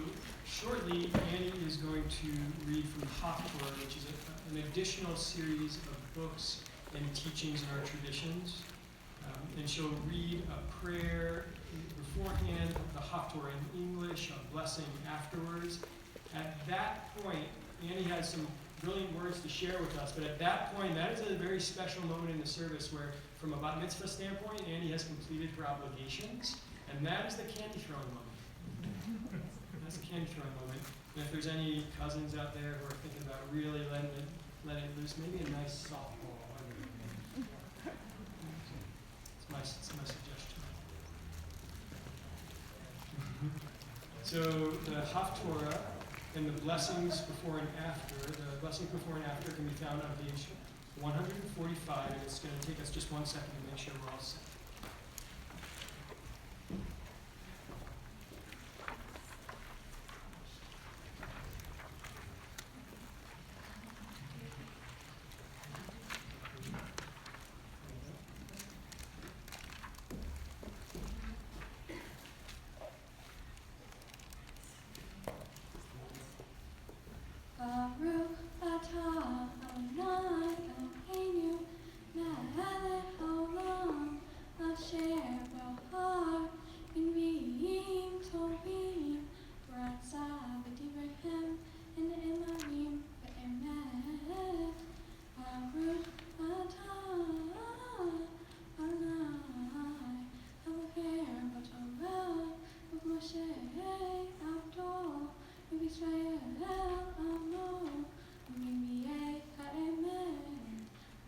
shortly, Annie is going to read from Haftorah, which is an additional series of books and teachings in our traditions. And she'll read a prayer beforehand, the Haftorah in English, a blessing afterwards. At that point, Annie has some brilliant words to share with us, but at that point, that is a very special moment in the service where, from a Bat Mitzvah standpoint, Annie has completed her obligations, and that is the candy throwing moment. That's the candy throwing moment. And if there's any cousins out there who are thinking about really letting it loose, maybe a nice softball. It's my suggestion. So the Haftorah and the blessings before and after, the blessings before and after can be found on page 145, and it's going to take us just 1 second to make sure we're all set. Baruch atah Adonai Eloheinu melech haolam asher bahar b'nvi'im tovim v'ratzah b'divrei and emarim be'emet. Baruch atah Adonai Eloheinu b'torah u'b'moshe avdo u'b'Yisrael amo u'b'nbi'ei ha'emet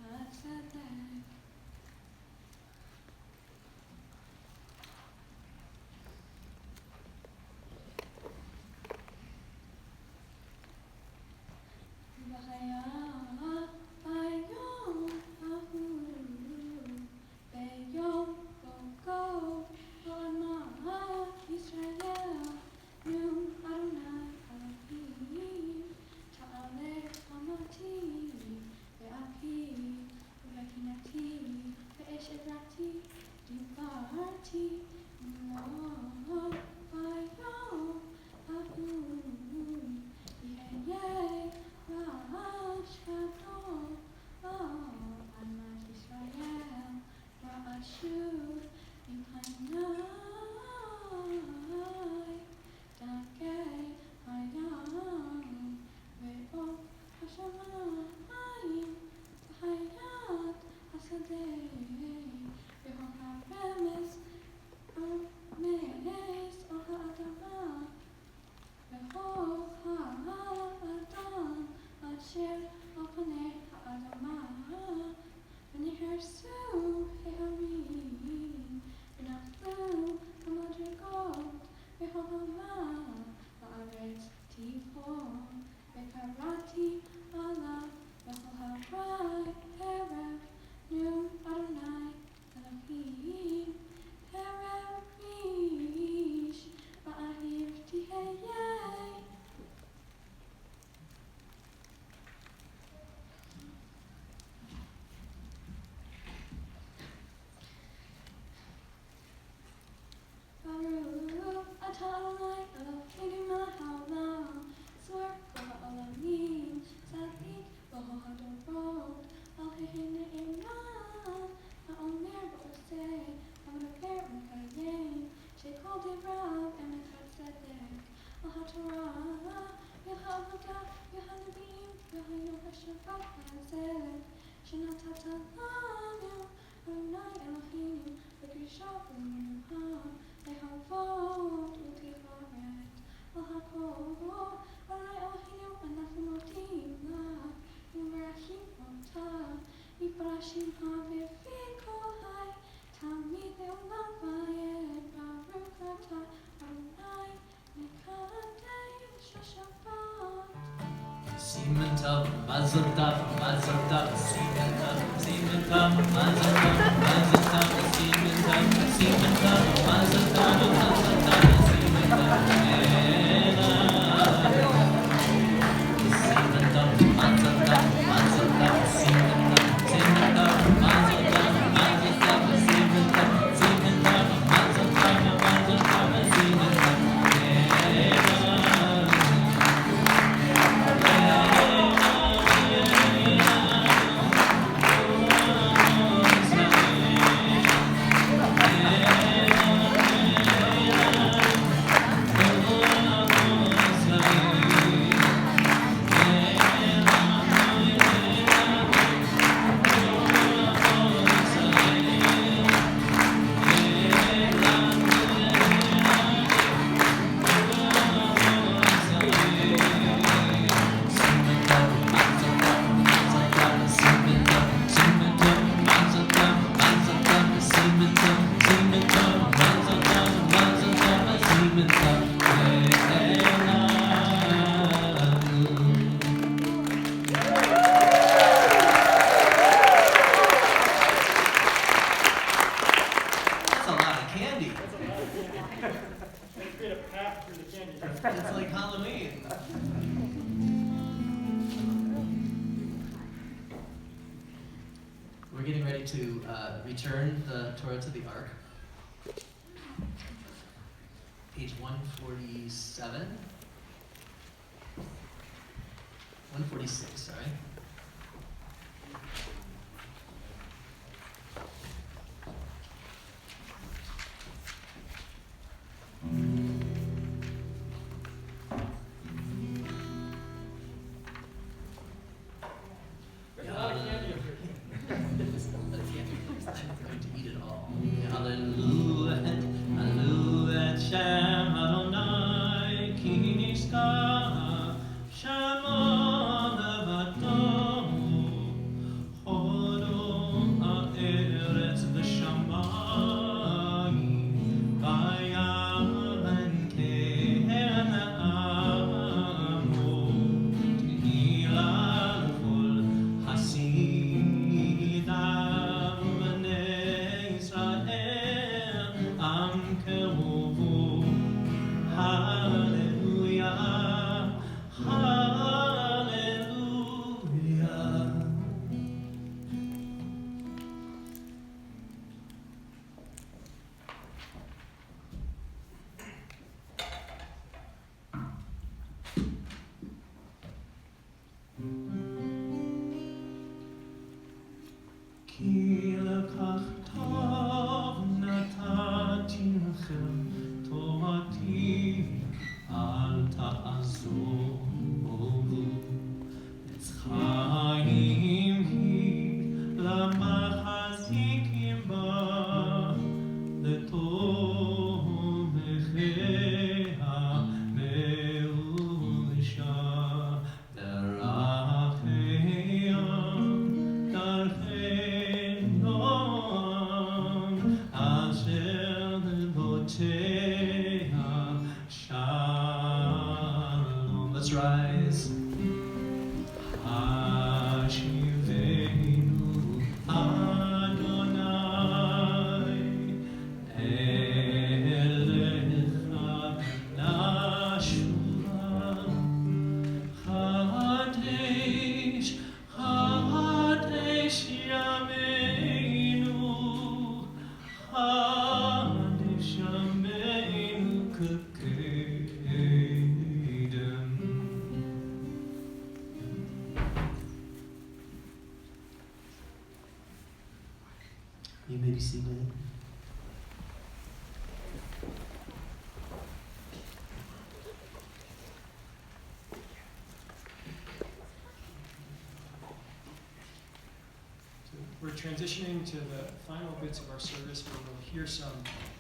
ha'tzedek. Bayom hahu beyom bogo ha'ama Yisrael nu Adonai Elohim ta'aleh hamati ve'api ve'kinati ve'esh edrati divarti lo bayom hahu yeh Rash gadol almat Yisrael va'ashur impanai dakei hayam ve'ot hashamayim v'hayat hasadeh ve'hor ha'remes me'es or ha'adamah ve'hor ha'adam והחסד שנתת לנו, אדוני אלוהינו, בקדושה ובמנוחה, להבות ותפארת על הכל. אדוני אלוהינו, אנחנו מודים לך ומברכים אותה, יתברך בפי כל חי, תמיד לעולם ועד. ברוך אתה אדוני מקדש השבת. Simen Tov, Mazel Tov, Mazel Tov, Simen Tov, Simen Tov, Mazel Tov, Mazel Tov, Simen Tov, Simen Tov, Mazel Tov, Mazel Tov, Simen Tov, Simen Tov, Mazel Tov, Mazel Tov, Simen Tov, Simen Tov, Mazel Tov, Mazel Tov, Simen Tov, Simen Tov, Mazel Tov, Mazel Tov, Simen Tov. That's a lot of candy. Create a path through the candy. It's like Halloween. We're getting ready to return the Torah to the Ark. Page 147. 146, sorry. There's a lot of candy up here. I'm going to eat it all. Hallelujah, hallelujah, Shem Adonai, Ki nizkar, Shemo levato, Chodo ha'eretz v'shamayim, vayaren kehen ha'amo, Tehila l'chol hasidim b'nei Yisrael, am keruvu. Hallelujah, hallelujah. כי לקח טוב נתתי לכם תורתי, אל תעזובו. עץ חיים היא למחזיקים בה, לתומכיה מאושה, דרכיה דרכי נועם, אשר לבותיה shalom. Let's rise. Hashivenu Adonai elecha nashuva, Chadesh Chadesh yameinu, Chadesh yameinu k'kedem. You may be seated. we're transitioning to the final bits of our service where we'll hear some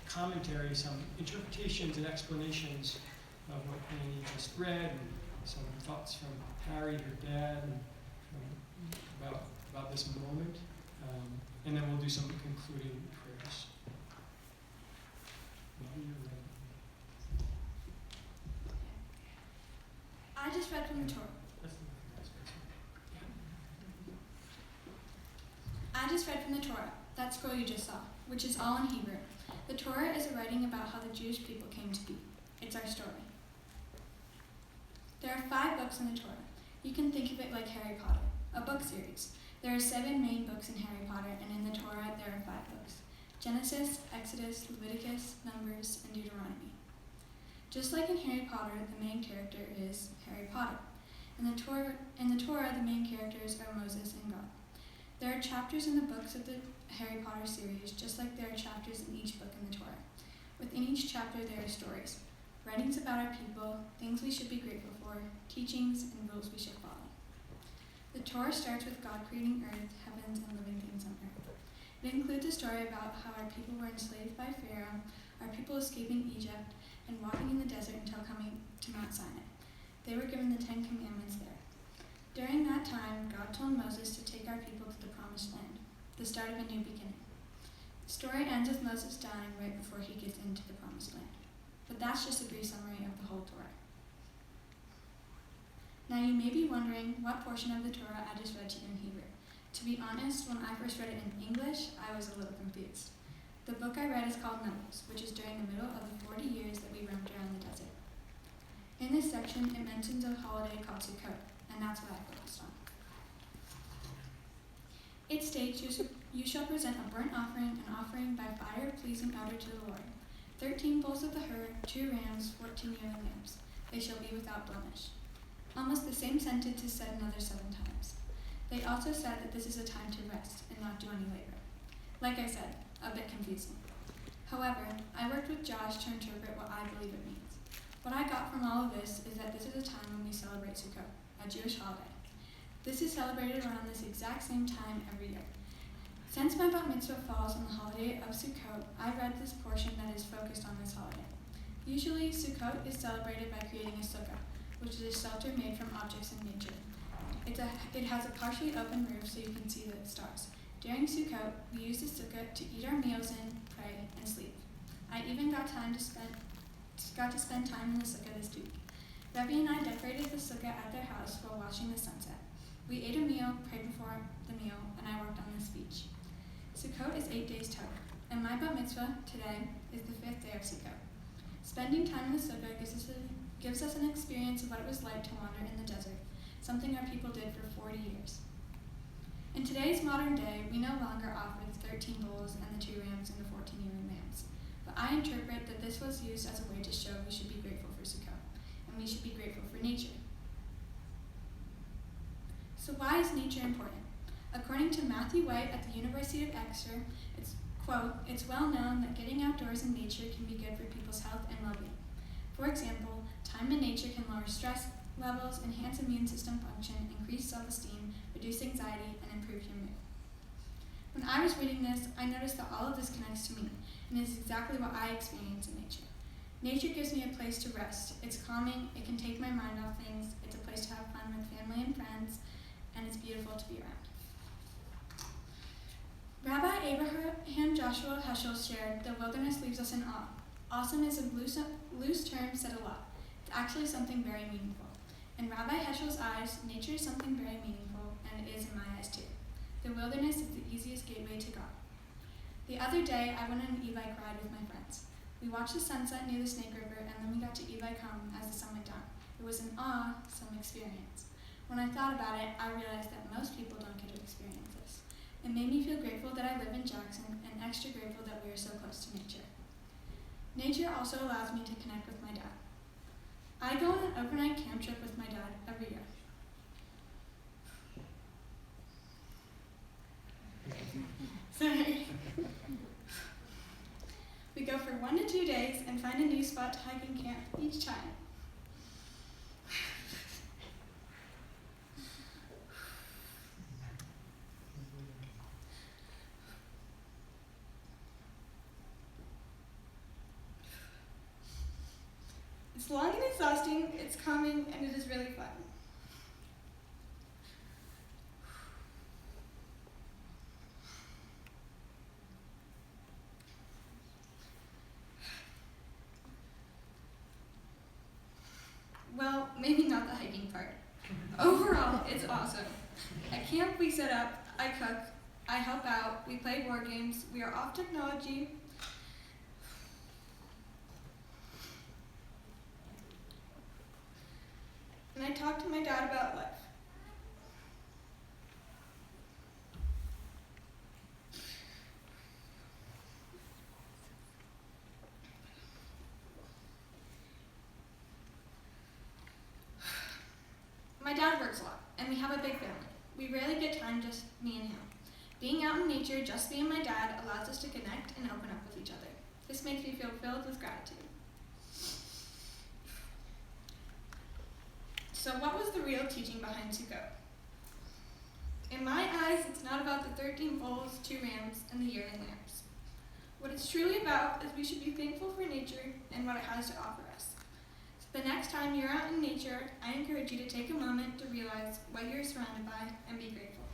commentary, some interpretations and explanations of what Annie just read, and some thoughts from Harry, her dad, and about this moment. And then we'll do some concluding prayers. Now you're ready. I just read from the Torah. I just read from the Torah, that scroll you just saw, which is all in Hebrew. The Torah is a writing about how the Jewish people came to be. It's our story. There are 5 books in the Torah. You can think of it like Harry Potter, a book series. There are 7 main books in Harry Potter, and in the Torah there are 5 books: Genesis, Exodus, Leviticus, Numbers, and Deuteronomy. Just like in Harry Potter, the main character is Harry Potter. In the Torah, the main characters are Moses and God. There are chapters in the books of the Harry Potter series, just like there are chapters in each book in the Torah. Within each chapter there are stories, writings about our people, things we should be grateful for, teachings, and rules we should follow. The Torah starts with God creating earth, heavens, and living things on earth. It includes a story about how our people were enslaved by Pharaoh, our people escaping Egypt, and walking in the desert until coming to Mount Sinai. They were given the 10 Commandments there. During that time, God told Moses to take our people to the Promised Land, the start of a new beginning. The story ends with Moses dying right before he gets into the Promised Land. But that's just a brief summary of the whole Torah. Now you may be wondering what portion of the Torah I just read to you in Hebrew. To be honest, when I first read it in English, I was a little confused. The book I read is called Numbers, which is during the middle of the 40 years that we roamed around the desert. In this section, it mentions a holiday called Sukkot, and that's what I focused on. It states, you shall present a burnt offering, an offering by fire of pleasing odor to the Lord. 13 bulls of the herd, 2 rams, 14 yearling lambs. They shall be without blemish. Almost the same sentence is said another 7 times. They also said that this is a time to rest and not do any labor. Like I said, a bit confusing. However, I worked with Josh to interpret what I believe it means. What I got from all of this is that this is a time when we celebrate Sukkot, a Jewish holiday. This is celebrated around this exact same time every year. Since my Bat Mitzvah falls on the holiday of Sukkot, I read this portion that is focused on this holiday. Usually, Sukkot is celebrated by creating a sukkah, which is a shelter made from objects in nature. It has a partially open roof so you can see the stars. During Sukkot, we use the sukkah to eat our meals in, pray, and sleep. I even got to spend time in the sukkah this week. Rebbe and I decorated the sukkah at their house while watching the sunset. We ate a meal, prayed before the meal, and I worked on the speech. Sukkot is 8 days total, and my Bat Mitzvah today is the 5th day of Sukkot. Spending time in the sukkah gives us an experience of what it was like to wander in the desert, something our people did for 40 years. In today's modern day, we no longer offer the 13 bulls and the 2 rams and the 14 yearling lambs, but I interpret that this was used as a way to show we should be grateful for Sukkot, and we should be grateful for nature. So why is nature important? According to Matthew White at the University of Exeter, it's well known that getting outdoors in nature can be good for people's health and well-being. For example, time in nature can lower stress levels, enhance immune system function, increase self-esteem, reduce anxiety, and improve your mood. When I was reading this, I noticed that all of this connects to me, and is exactly what I experience in nature. Nature gives me a place to rest. It's calming, it can take my mind off things, it's a place to have fun with family and friends, and it's beautiful to be around. Rabbi Abraham Joshua Heschel shared, "The wilderness leaves us in awe. Awesome is a loose term said a lot. It's actually something very meaningful. In Rabbi Heschel's eyes, nature is something very meaningful, and it is in my eyes too. The wilderness is the easiest gateway to God." The other day, I went on an e-bike ride with my friends. We watched the sunset near the Snake River, and then we got to e-bike home as the sun went down. It was an awesome experience. When I thought about it, I realized that most people don't get to experience this. It made me feel grateful that I live in Jackson, and extra grateful that we are so close to nature. Nature also allows me to connect with my dad. I go on an overnight camp trip with my dad every year. Sorry. We go for 1 to 2 days and find a new spot to hike and camp each time. exhausting, it's calming, and it is really fun. Well, maybe not the hiking part. Overall, it's awesome. At camp, we set up, I cook, I help out, we play board games, we are off technology. And I talk to my dad about life. My dad works a lot, and we have a big family. We rarely get time, just me and him. Being out in nature, just me and my dad, allows us to connect and open up with each other. This makes me feel filled with gratitude. So what was the real teaching behind Sukkot? In my eyes, it's not about the 13 bulls, 2 rams, and the yearling lambs. What it's truly about is we should be thankful for nature and what it has to offer us. So the next time you're out in nature, I encourage you to take a moment to realize what you're surrounded by and be grateful.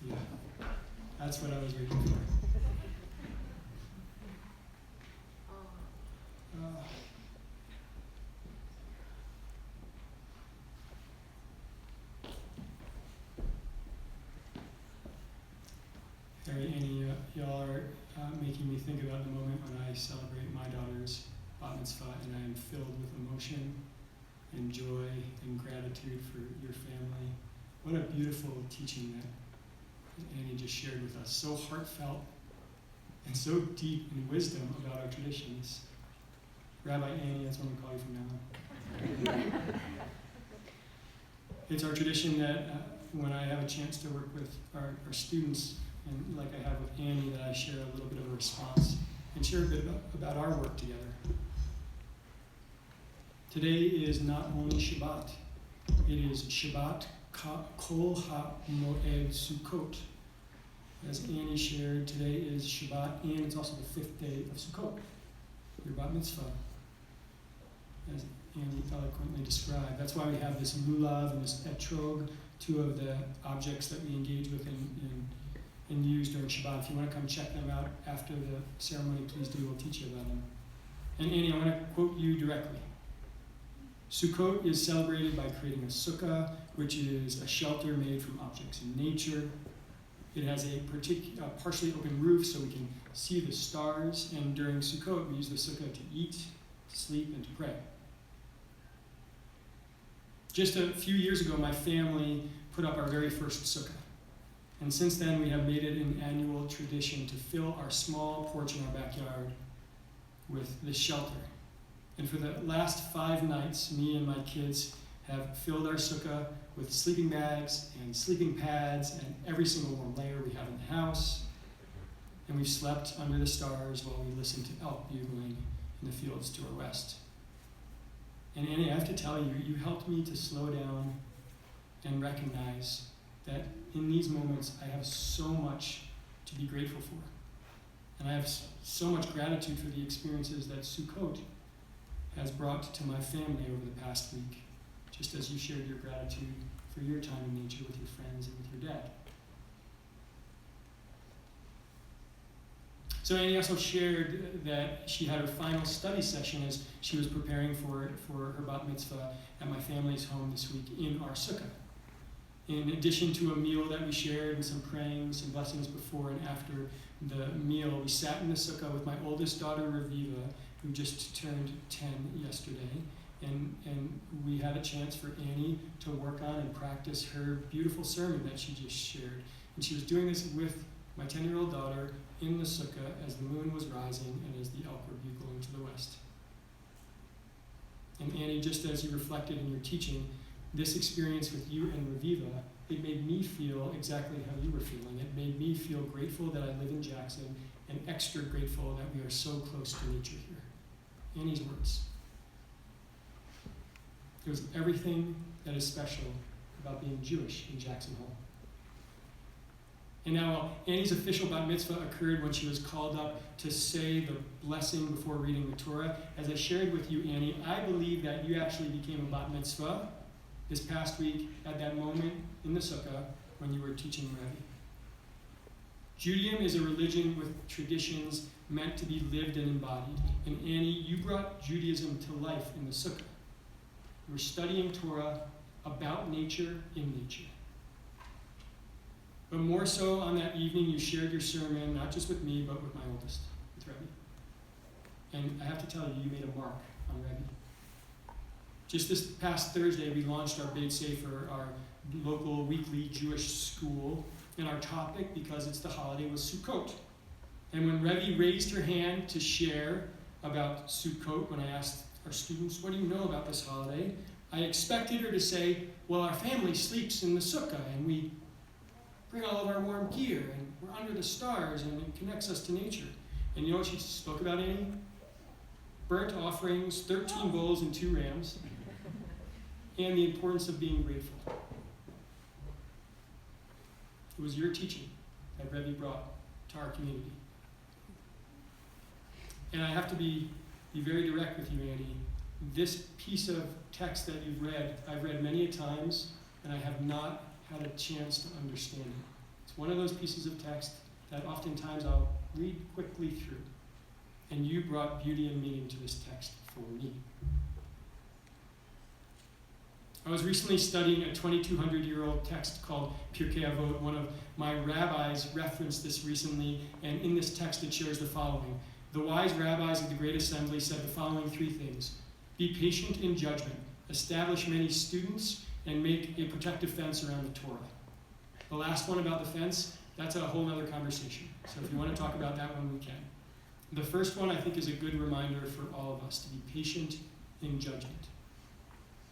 Yeah, that's what I was waiting for. Harry, Annie, y'all are making me think about the moment when I celebrate my daughter's Bat Mitzvah, and I am filled with emotion and joy and gratitude for your family. What a beautiful teaching that Annie just shared with us. So heartfelt and so deep in wisdom about our traditions. Rabbi Annie, that's what I'm going to call you from now on. It's our tradition that when I have a chance to work with our students, and like I have with Annie, that I share a little bit of a response and share a bit about our work together. Today is not only Shabbat, it is Shabbat Kol HaMoed Sukkot. As Annie shared, today is Shabbat, and it's also the 5th day of Sukkot, your Bat Mitzvah, as Annie eloquently described. That's why we have this lulav and this etrog, 2 of the objects that we engage with and use during Shabbat. If you want to come check them out after the ceremony, please do. We'll teach you about them. And Annie, I want to quote you directly. Sukkot is celebrated by creating a sukkah, which is a shelter made from objects in nature. It has a partially open roof so we can see the stars, and during Sukkot we use the sukkah to eat, to sleep, and to pray. Just a few years ago, my family put up our very first sukkah. And since then, we have made it an annual tradition to fill our small porch in our backyard with this shelter. And for the last 5 nights, me and my kids have filled our sukkah with sleeping bags and sleeping pads and every single warm layer we have in the house. And we've slept under the stars while we listen to elk bugling in the fields to our west. And Annie, I have to tell you, you helped me to slow down and recognize that in these moments I have so much to be grateful for. And I have so much gratitude for the experiences that Sukkot has brought to my family over the past week, just as you shared your gratitude for your time in nature with your friends and with your dad. So Annie also shared that she had her final study session as she was preparing for her Bat Mitzvah at my family's home this week in our sukkah. In addition to a meal that we shared and some praying, some blessings before and after the meal, we sat in the sukkah with my oldest daughter, Raviva, who just turned 10 yesterday, and we had a chance for Annie to work on and practice her beautiful sermon that she just shared. And she was doing this with my 10-year-old daughter, in the sukkah as the moon was rising and as the elk were bugling to the west. And Annie, just as you reflected in your teaching, this experience with you and Raviva, it made me feel exactly how you were feeling. It made me feel grateful that I live in Jackson and extra grateful that we are so close to nature here. Annie's words. It was everything that is special about being Jewish in Jackson Hole. And now, Annie's official Bat Mitzvah occurred when she was called up to say the blessing before reading the Torah. As I shared with you, Annie, I believe that you actually became a Bat Mitzvah this past week at that moment in the sukkah when you were teaching Rebbe. Judaism is a religion with traditions meant to be lived and embodied. And Annie, you brought Judaism to life in the sukkah. You were studying Torah about nature in nature. But more so on that evening, you shared your sermon, not just with me, but with my oldest, with Rebbe. And I have to tell you, you made a mark on Rebbe. Just this past Thursday, we launched our Beit Sefer, our local weekly Jewish school, and our topic, because it's the holiday, was Sukkot. And when Rebbe raised her hand to share about Sukkot, when I asked our students, what do you know about this holiday? I expected her to say, well, our family sleeps in the sukkah, and we bring all of our warm gear, and we're under the stars, and it connects us to nature. And you know what she spoke about, Annie? Burnt offerings, 13 bulls and 2 rams, and the importance of being grateful. It was your teaching that Rebbe brought to our community. And I have to be very direct with you, Annie. This piece of text that you've read, I've read many a times, and I have not had a chance to understand it. It's one of those pieces of text that oftentimes I'll read quickly through. And you brought beauty and meaning to this text for me. I was recently studying a 2,200-year-old text called Pirkei Avot. One of my rabbis referenced this recently, and in this text it shares the following. The wise rabbis of the Great Assembly said the following 3 things. Be patient in judgment, establish many students, and make a protective fence around the Torah. The last one about the fence, that's a whole other conversation. So if you want to talk about that one, we can. The first one, I think, is a good reminder for all of us to be patient in judgment.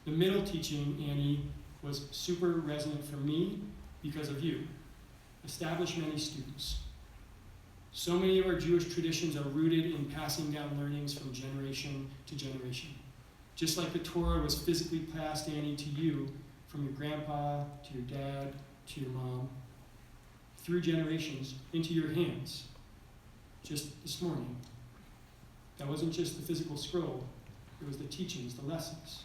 The middle teaching, Annie, was super resonant for me because of you. Establish many students. So many of our Jewish traditions are rooted in passing down learnings from generation to generation. Just like the Torah was physically passed, Annie, to you, from your grandpa, to your dad, to your mom, through generations, into your hands. Just this morning. That wasn't just the physical scroll, it was the teachings, the lessons.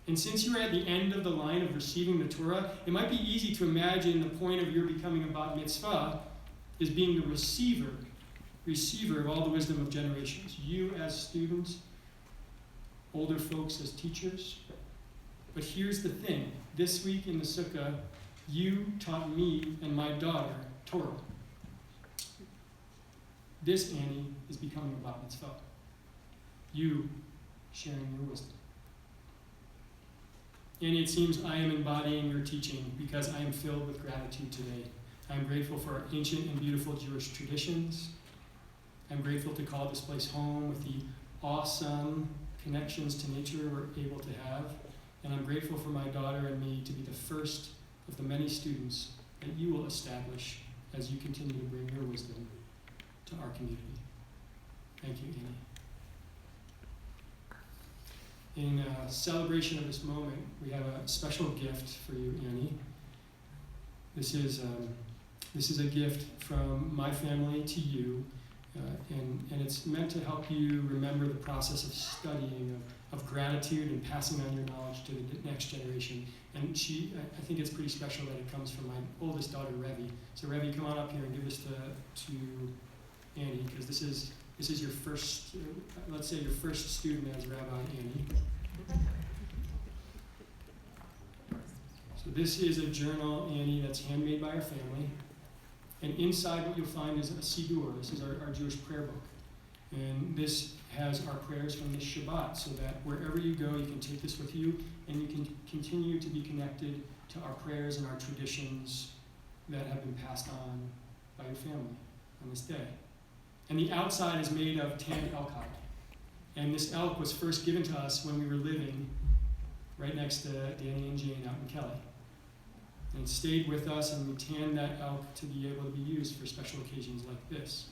And since you are at the end of the line of receiving the Torah, it might be easy to imagine the point of your becoming a Bat Mitzvah is being the receiver of all the wisdom of generations. You as students, older folks as teachers. But here's the thing. This week in the sukkah, you taught me and my daughter Torah. This, Annie, is becoming a Bat Mitzvah. You sharing your wisdom. Annie, it seems I am embodying your teaching because I am filled with gratitude today. I am grateful for our ancient and beautiful Jewish traditions. I'm grateful to call this place home with the awesome connections to nature we're able to have. And I'm grateful for my daughter and me to be the first of the many students that you will establish as you continue to bring your wisdom to our community. Thank you, Annie. In celebration of this moment, we have a special gift for you, Annie. This is a gift from my family to you, and it's meant to help you remember the process of studying, of gratitude and passing on your knowledge to the next generation. And I think it's pretty special that it comes from my oldest daughter, Revi. So Revi, come on up here and give this to Annie, because this is your first, let's say your first student as Rabbi Annie. So this is a journal, Annie, that's handmade by our family. And inside what you'll find is a Siddur. This is our Jewish prayer book. And this has our prayers from this Shabbat, so that wherever you go, you can take this with you, and you can continue to be connected to our prayers and our traditions that have been passed on by your family on this day. And the outside is made of tanned elk hide. And this elk was first given to us when we were living right next to Danny and Jane out in Kelly. And it stayed with us, and we tanned that elk to be able to be used for special occasions like this.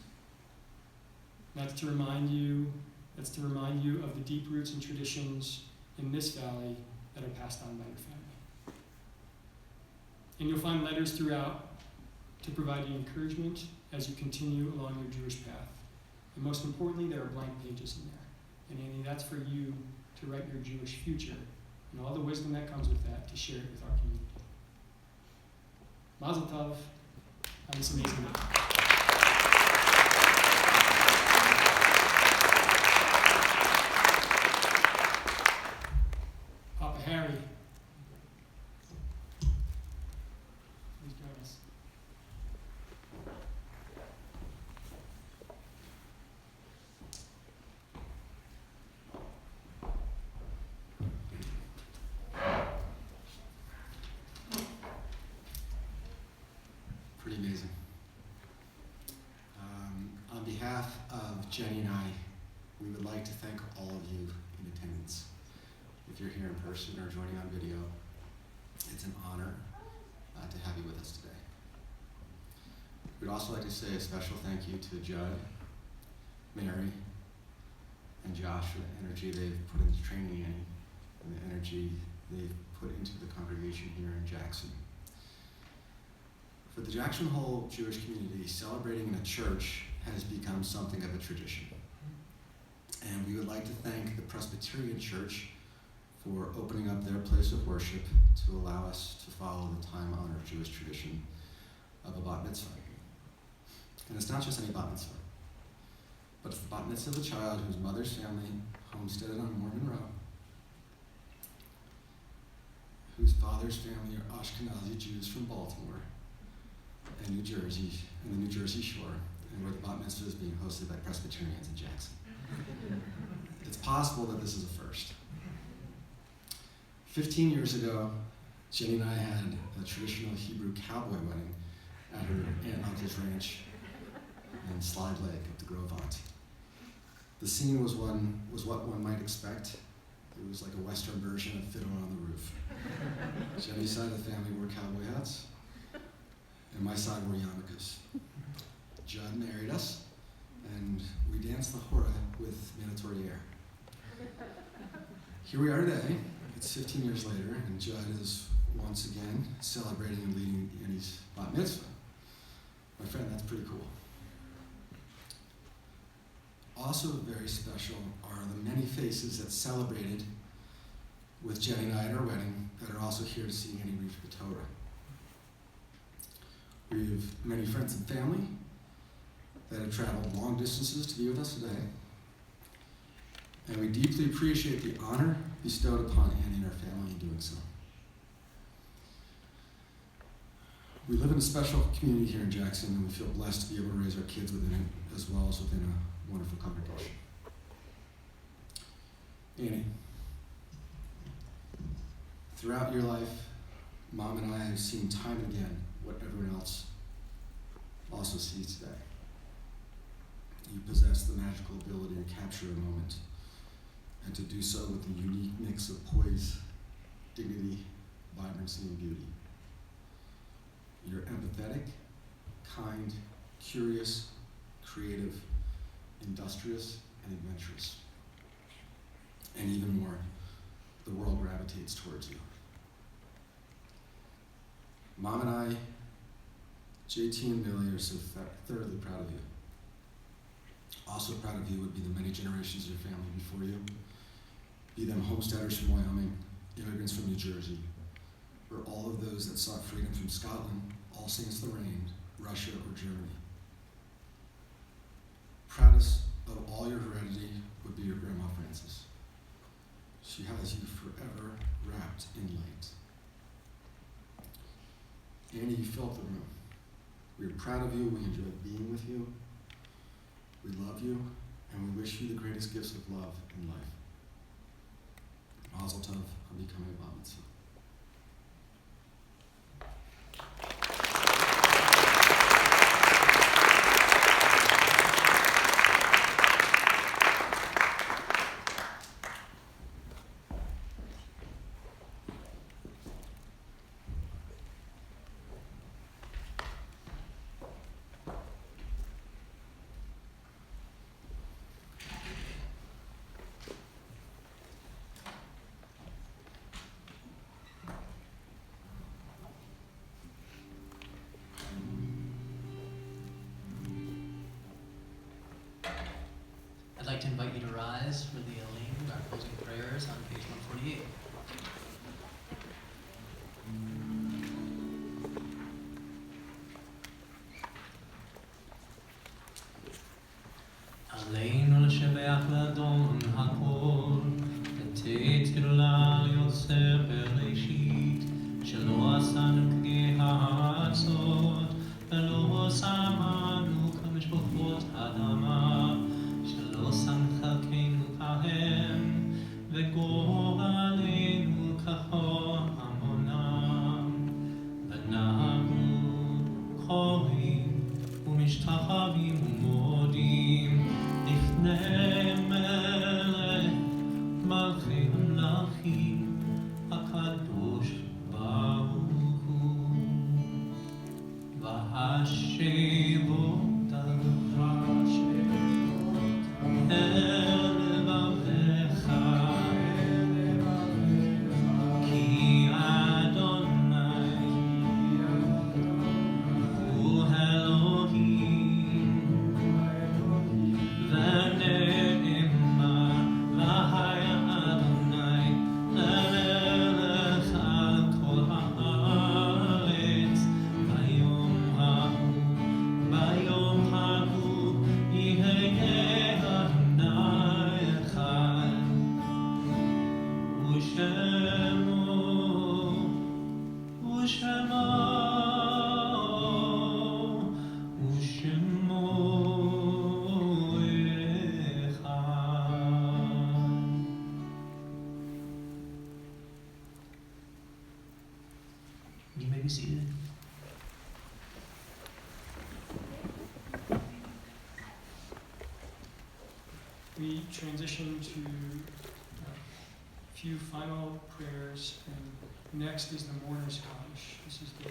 That's to remind you of the deep roots and traditions in this valley that are passed on by your family. And you'll find letters throughout to provide you encouragement as you continue along your Jewish path. And most importantly, there are blank pages in there. And Annie, that's for you to write your Jewish future and all the wisdom that comes with that to share it with our community. Mazel tov on this amazing day. Papa Harry. Please join us. Pretty amazing. On behalf of Jenny and I, we would like to thank all of you in attendance. If you're here in person or joining on video, it's an honor to have you with us today. We'd also like to say a special thank you to Judd, Mary, and Josh for the energy they've put into training Annie and the energy they've put into the congregation here in Jackson. For the Jackson Hole Jewish community, celebrating in a church has become something of a tradition. And we would like to thank the Presbyterian Church for opening up their place of worship to allow us to follow the time-honored Jewish tradition of a Bat Mitzvah. And it's not just any Bat Mitzvah, but it's the Bat Mitzvah of a child whose mother's family homesteaded on Mormon Row, whose father's family are Ashkenazi Jews from Baltimore and New Jersey, and the New Jersey Shore, and where the Bat Mitzvah is being hosted by Presbyterians in Jackson. It's possible that this is a first. 15 years ago, Jenny and I had a traditional Hebrew cowboy wedding at her aunt and uncle's ranch in Slide Lake up the Grovant. The scene was what one might expect. It was like a Western version of Fiddler on the Roof. Jenny's side of the family wore cowboy hats, and my side wore yarmulkes. Judd married us, and we danced the hora with mandatory air. Here we are today. It's 15 years later, and Judd is once again celebrating and leading Annie's Bat Mitzvah. My friend, that's pretty cool. Also very special are the many faces that celebrated with Jenny and I at our wedding that are also here to see Annie reach the Torah. We have many friends and family that have traveled long distances to be with us today. And we deeply appreciate the honor bestowed upon Annie and her family in doing so. We live in a special community here in Jackson, and we feel blessed to be able to raise our kids within it, as well as within a wonderful congregation. Annie, throughout your life, Mom and I have seen time and again what everyone else also sees today. You possess the magical ability to capture a moment, and to do so with a unique mix of poise, dignity, vibrancy, and beauty. You're empathetic, kind, curious, creative, industrious, and adventurous. And even more, the world gravitates towards you. Mom and I, JT and Billy, are so thoroughly proud of you. Also proud of you would be the many generations of your family before you, be them homesteaders from Wyoming, immigrants from New Jersey, or all of those that sought freedom from Scotland, All Saints the Reign, Russia, or Germany. Proudest of all your heredity would be your Grandma Frances. She has you forever wrapped in light. Annie, you filled the room. We are proud of you, we enjoy being with you, we love you, and we wish you the greatest gifts of love in life. Mazel tov on becoming a Bat Mitzvah. like to invite you to rise for the Elaine, our closing prayers on page 148. עלינו לשבח לאדון הכל, ותתיר לה יוצר בראשית, שלא עשנו כגי הארצות, ולא שמנו כמשפחות האדמה, שלא שם חלקנו כהם, וגורלנו ככל המונם, ונהגו קוראים ומשתחווים ומודים לפני מלך מלכי המלכים הקדוש ברוך הוא, והשב אותם אל לבבך, כי אדוני הוא אלוהים ונאמר והיה אדוני למלך על כל הארץ ביום ההוא יהיה אדוני אחד ושמו You may be seated. We transition to a few final prayers, and next is the mourner's Kaddish. This is the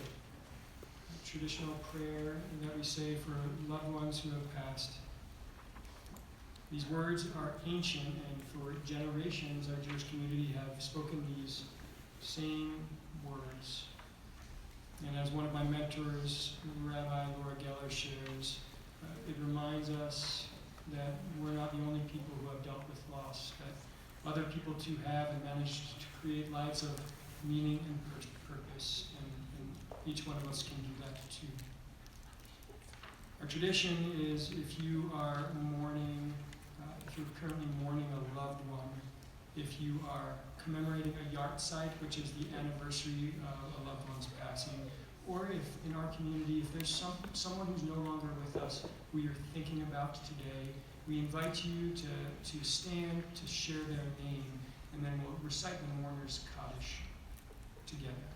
traditional prayer that we say for loved ones who have passed. These words are ancient, and for generations our Jewish community have spoken these same words. And as one of my mentors, Rabbi Laura Geller, shares, it reminds us that we're not the only people who have dealt with loss, that other people too have and managed to create lives of meaning and purpose, and each one of us can do that too. Our tradition is if you are mourning, if you're currently mourning a loved one, if you are commemorating a yahrzeit, which is the anniversary of a loved one's passing, or if in our community, if there's someone who's no longer with us who you're thinking about today, we invite you to stand, to share their name, and then we'll recite the mourner's Kaddish together.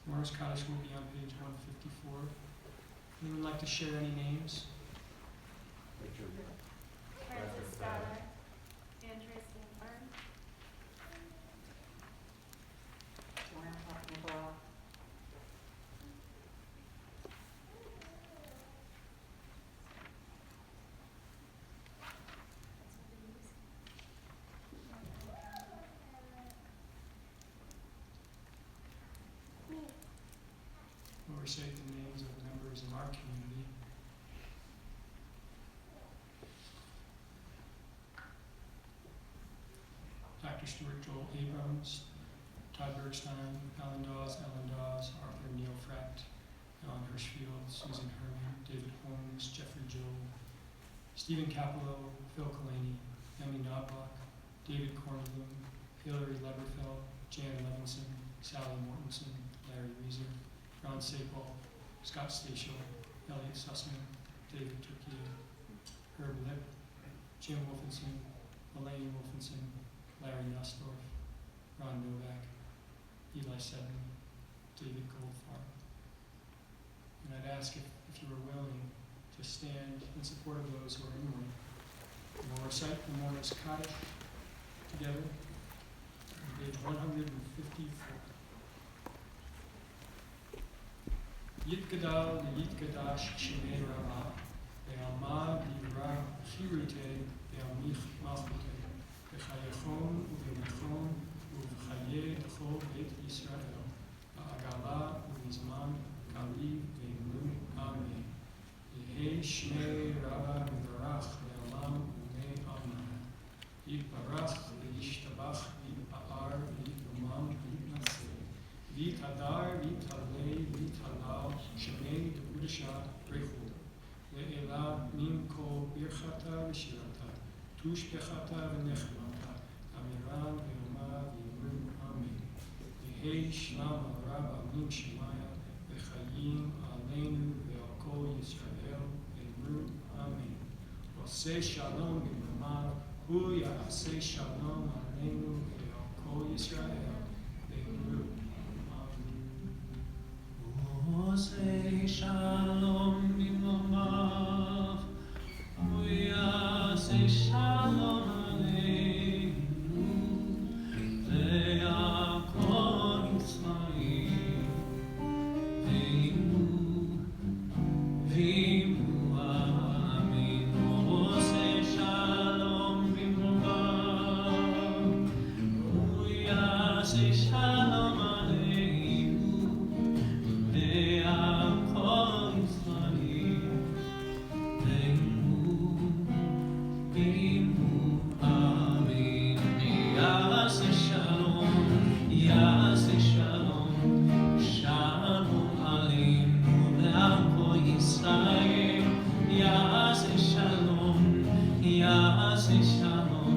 Mourner's Kaddish will be on page 154. Anyone like to share any names? Francis Scholar, Andrea Steenburn, Joanne Hoffman-Ball. We'll recite the names of members of our community. Dr. Stuart Joel Abrams, Todd Bergstein, Alan Dawes, Arthur Neil Fract, Alan Hirschfield, Susan Herman, David Holmes, Jeffrey Joel, Stephen Capello, Phil Kalani, Emily Knobloch, David Cornbloom, Hillary Leverfeld, Jan Levinson, Sally Mortensen, Larry Reeser, Ron Sapol, Scott Stachel, Elliot Sussman, David Turkey, Herb Lip, Jim Wolfenson, Elaine Wolfenson, Larry Nussdorf, Ron Novak, Eli Seddon, David Goldfarb. And I'd ask if you were willing to stand in support of those who are in mourning. We'll recite the mourner's Kaddish together on page 154. Yitgadal Yitgadash Shemei Ramah, Be'alma B'yirah Chirute Be'almich Malchute, B'chayachon U'B'mechon ובחיי כל בית ישראל, בעגלה ובזמן קריב ואמרו אמן. יהי שמי רבה מברך לעולם ומי אמן. יתברך וישתבח ויתפאר ויתרומם ויתנשא. ויתהדר ויתהלל ויתהלל שמי דקודשה ברכו. לאלה מן כל ברכתה ושירתה, תושבחתה ונחמתה, אמירה ויאמר ויאמרו אמן. יהי שלום הרב מן שמיה וחיים עלינו ועל כל ישראל, אמרו אמן. עושה שלום במרומיו, הוא יעשה שלום עלינו ועל כל ישראל, אמרו עושה שלום במרומיו, הוא יעשה שלום עלינו ועל כל ישראל, ואמרו אמן. עושה שלום במרומיו, הוא יעשה שלום עלינו ועל כל ישראל, ואמרו אמן. יעשה שלום, יעשה שלום, שלום עלינו ועל כל ישראל. יעשה שלום, יעשה שלום,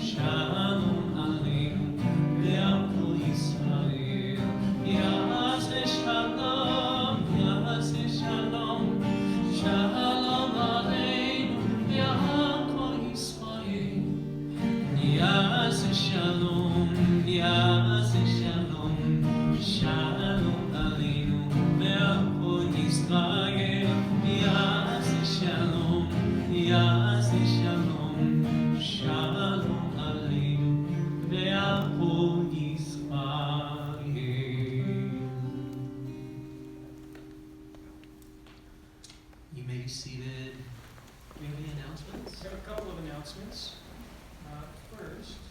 שלום עלינו ועל כל ישראל. יעשה שלום, יעשה שלום, שלום עלינו ועל כל ישראל. יעשה שלום, יעשה שלום, שלום עלינו ועל כל ישראל. יעשה שלום, יעשה שלום, שלום עלינו ועל כל ישראל. You may be seated. Do we have any announcements? We have a couple of announcements. First,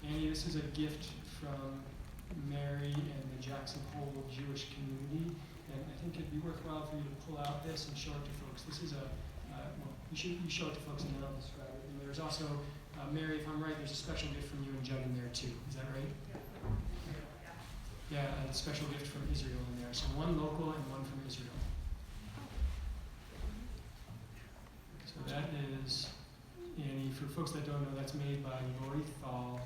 Annie, this is a gift from Mary and the Jackson Hole Jewish community, and I think it'd be worthwhile for you to pull out this and show it to folks. This is you show it to folks and then I'll describe it. And there's also, Mary, if I'm right, there's a special gift from you and Judd in there too. Is that right? Yeah, a special gift from Israel in there. So one local and one from Israel. So that is, Annie, for folks that don't know, that's made by Lori Thal,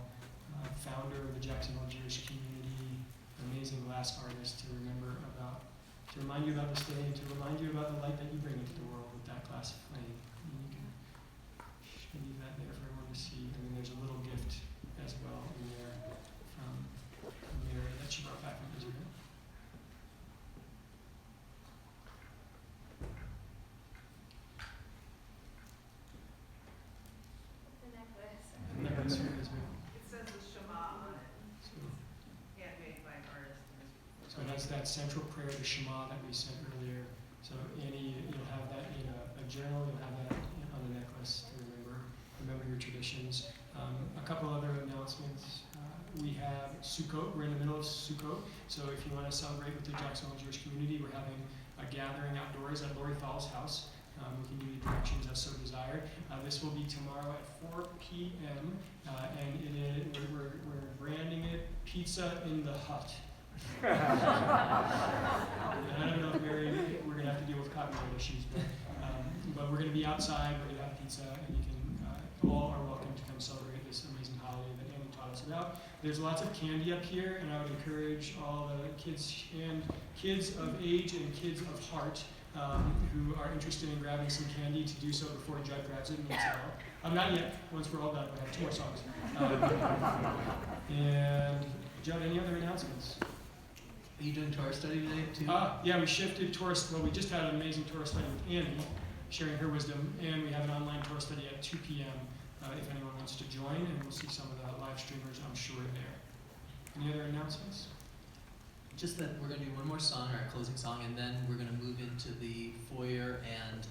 founder of the Jackson Hole Jewish community, amazing glass artist to remind you about this day and to remind you about the light that you bring into the world with that glass flame. And you can leave that there for everyone to see. And then there's a little gift as well in there from Mary that she brought back from Israel. The necklace. Necklace from Israel. It says the Shema on it, So, handmade by an artist. so that's that central prayer, the Shema that we said earlier. So Annie, you'll have that in a journal, you'll have that on the necklace to remember your traditions. A couple other announcements. We have Sukkot. We're in the middle of Sukkot. So if you want to celebrate with the Jackson Hole Jewish community, we're having a gathering outdoors at Lori Thal's house. We can give you directions as so desired. This will be tomorrow at 4 p.m. And we're branding it Pizza in the Hut. And I don't know if Mary, we're going to have to deal with copyright issues, but we're going to be outside, we're going to have pizza, and you can, all are welcome to come celebrate this amazing holiday that Annie taught us about. There's lots of candy up here, and I would encourage all the kids and kids of age and kids of heart who are interested in grabbing some candy to do so before Judd grabs it and eats it all. Not yet. Once we're all done, we have 2 more songs. And Judd, any other announcements? Are you doing Torah study today too? Yeah, we shifted Torah. Well, we just had an amazing Torah study with Annie, sharing her wisdom, and we have an online Torah study at 2 p.m. If anyone wants to join, and we'll see some of the live streamers, I'm sure, there. Any other announcements? just that we're going to do one more song, our closing song, and then we're going to move into the foyer and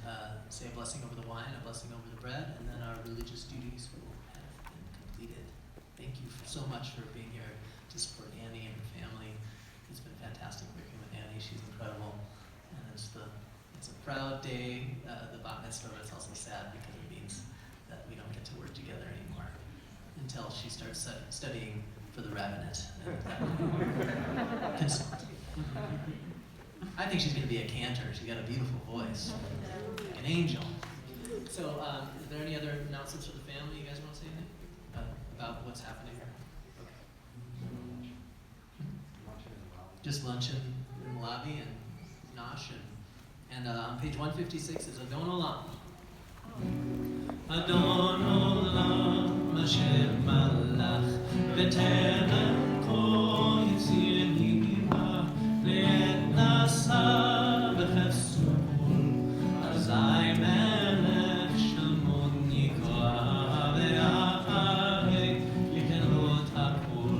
say a blessing over the wine, a blessing over the bread, and then our religious duties will have been completed. Thank you so much for being here to support Annie and her family. It's been fantastic working with Annie. She's incredible. And it's a proud day, the Bat Mitzvah, but it's also sad because it means that we don't get to work together anymore until she starts studying for the rabbinate. Consult. I think she's going to be a cantor. She's got a beautiful voice, like an angel. So, are there any other announcements for the family? You guys want to say anything about what's happening here? Okay. Just luncheon in the lobby and nosh and on page 156 is Adon Olam. Adon Olam Asher Malach B'Terem Kol Yitzir Nira Le'et Nasa B'Chefso Azai Melech Shalmon Yikra Ve'acharei Yikerot HaKol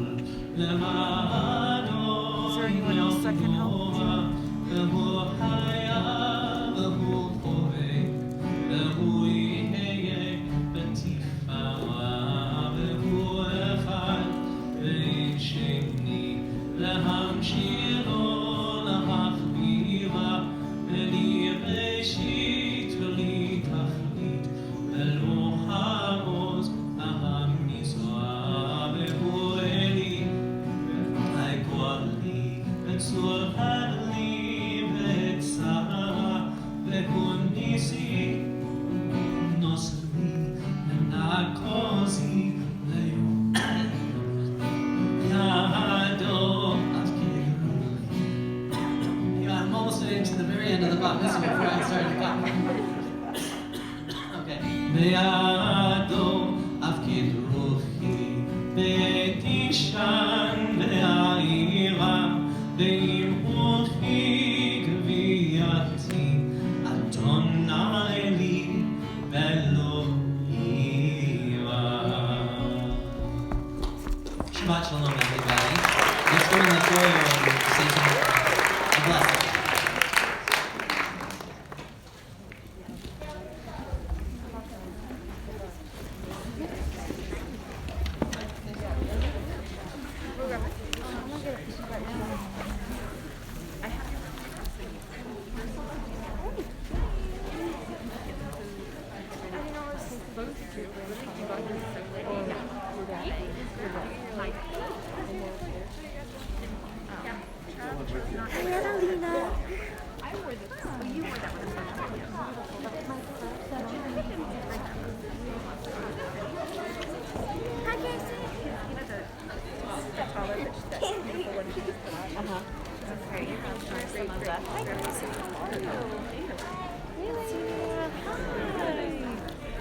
Le'ma'ano Is there anyone else that can help? Yehovah Haya V'hu Povei V'hu Yehye B'tifara V'hu Echad Ve'in Sheni Lehamshiro Lahachbira V'li Reshit V'li Tachlit V'lo Ha'oz HaMizrah V'hu Eli Ha'gwali V'tzur Hadli V'tzara V'hu Nisi Nosri V'nakozi Le'yo Yado I'm almost getting to the very end of the Bat Mitzvah before I started to come. Okay. Be'ado Afkid Ruchi Be'tishan Be'aira Be'im Ruchi Gviyati Adonai Li Be'lo Ira. Shabbat Shalom, everybody. Let's go in the foyer and say a blessing.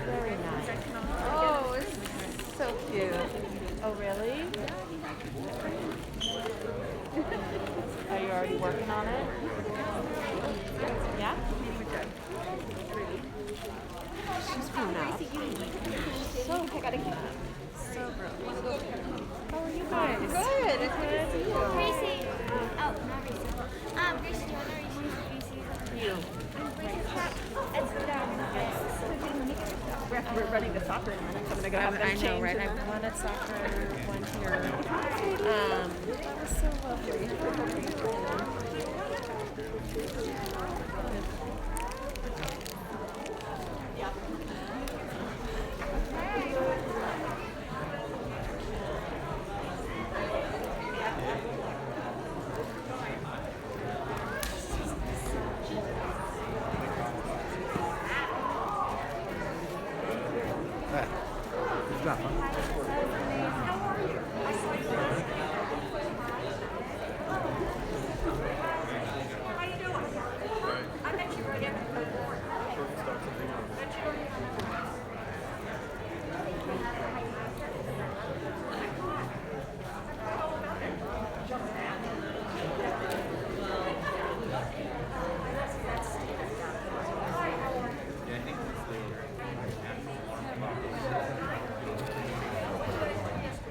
Very nice. Oh, it's so cute. Oh, really? Are you already working on it? Yeah? She's grown up. So, I gotta keep up. So grown. How are you guys? Good. It's good to see you. Gracie. Oh, not Gracie. Gracie, do you want to Gracie? You. We're running the soccer tournament, so I'm gonna go have them change. I know, right? I wanted soccer one here. That was so lovely.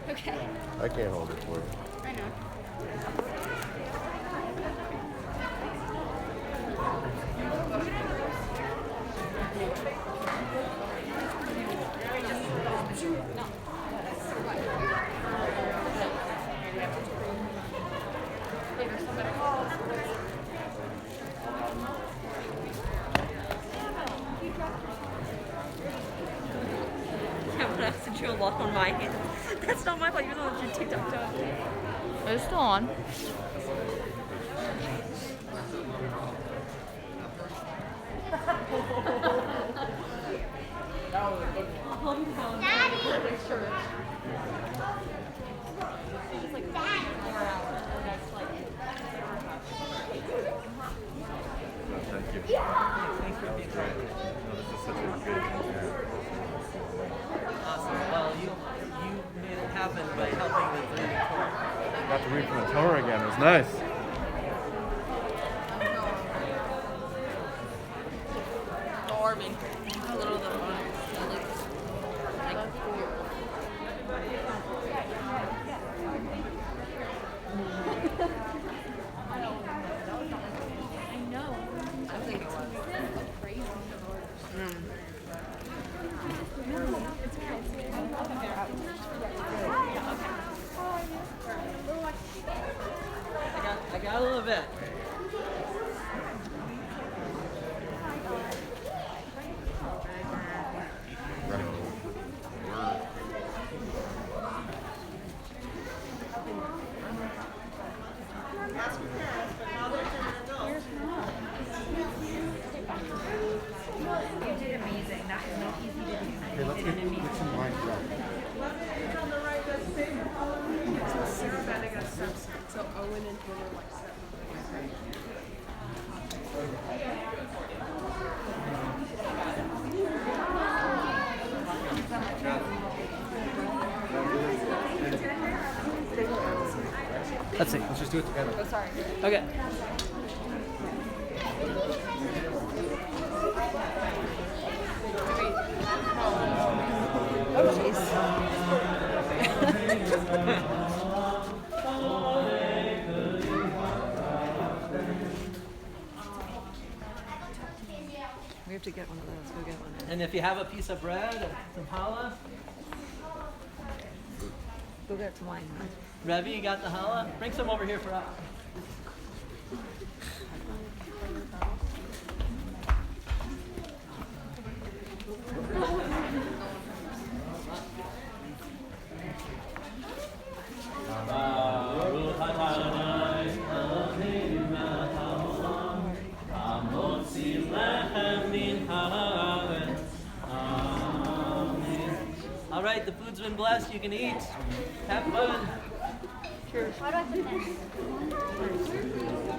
Okay. I can't hold it for you. I know. Yeah, but I have to do a lot on my hand. That's not my fault. You're the one who TikTok to. It's still on. Thank you. Thanks for being here. No, this is such a good event. Awesome. Well, you made it happen by helping with the Torah. Got to read from the Torah again. It was nice. Storming. A little of the fun. I know. I think it was crazy. I got a little bit. You did amazing. That was not easy to do. Okay, let's get some wine drop. So Owen and Taylor like Let's see. Let's just do it together. Oh, sorry. Okay. Oh, jeez. We have to get one of those. Go get one. And if you have a piece of bread or some challah, Go get some wine. Rebbe, you got the challah? Bring some over here for us. All right, the food's been blessed. You can eat. Have fun. How do I put this?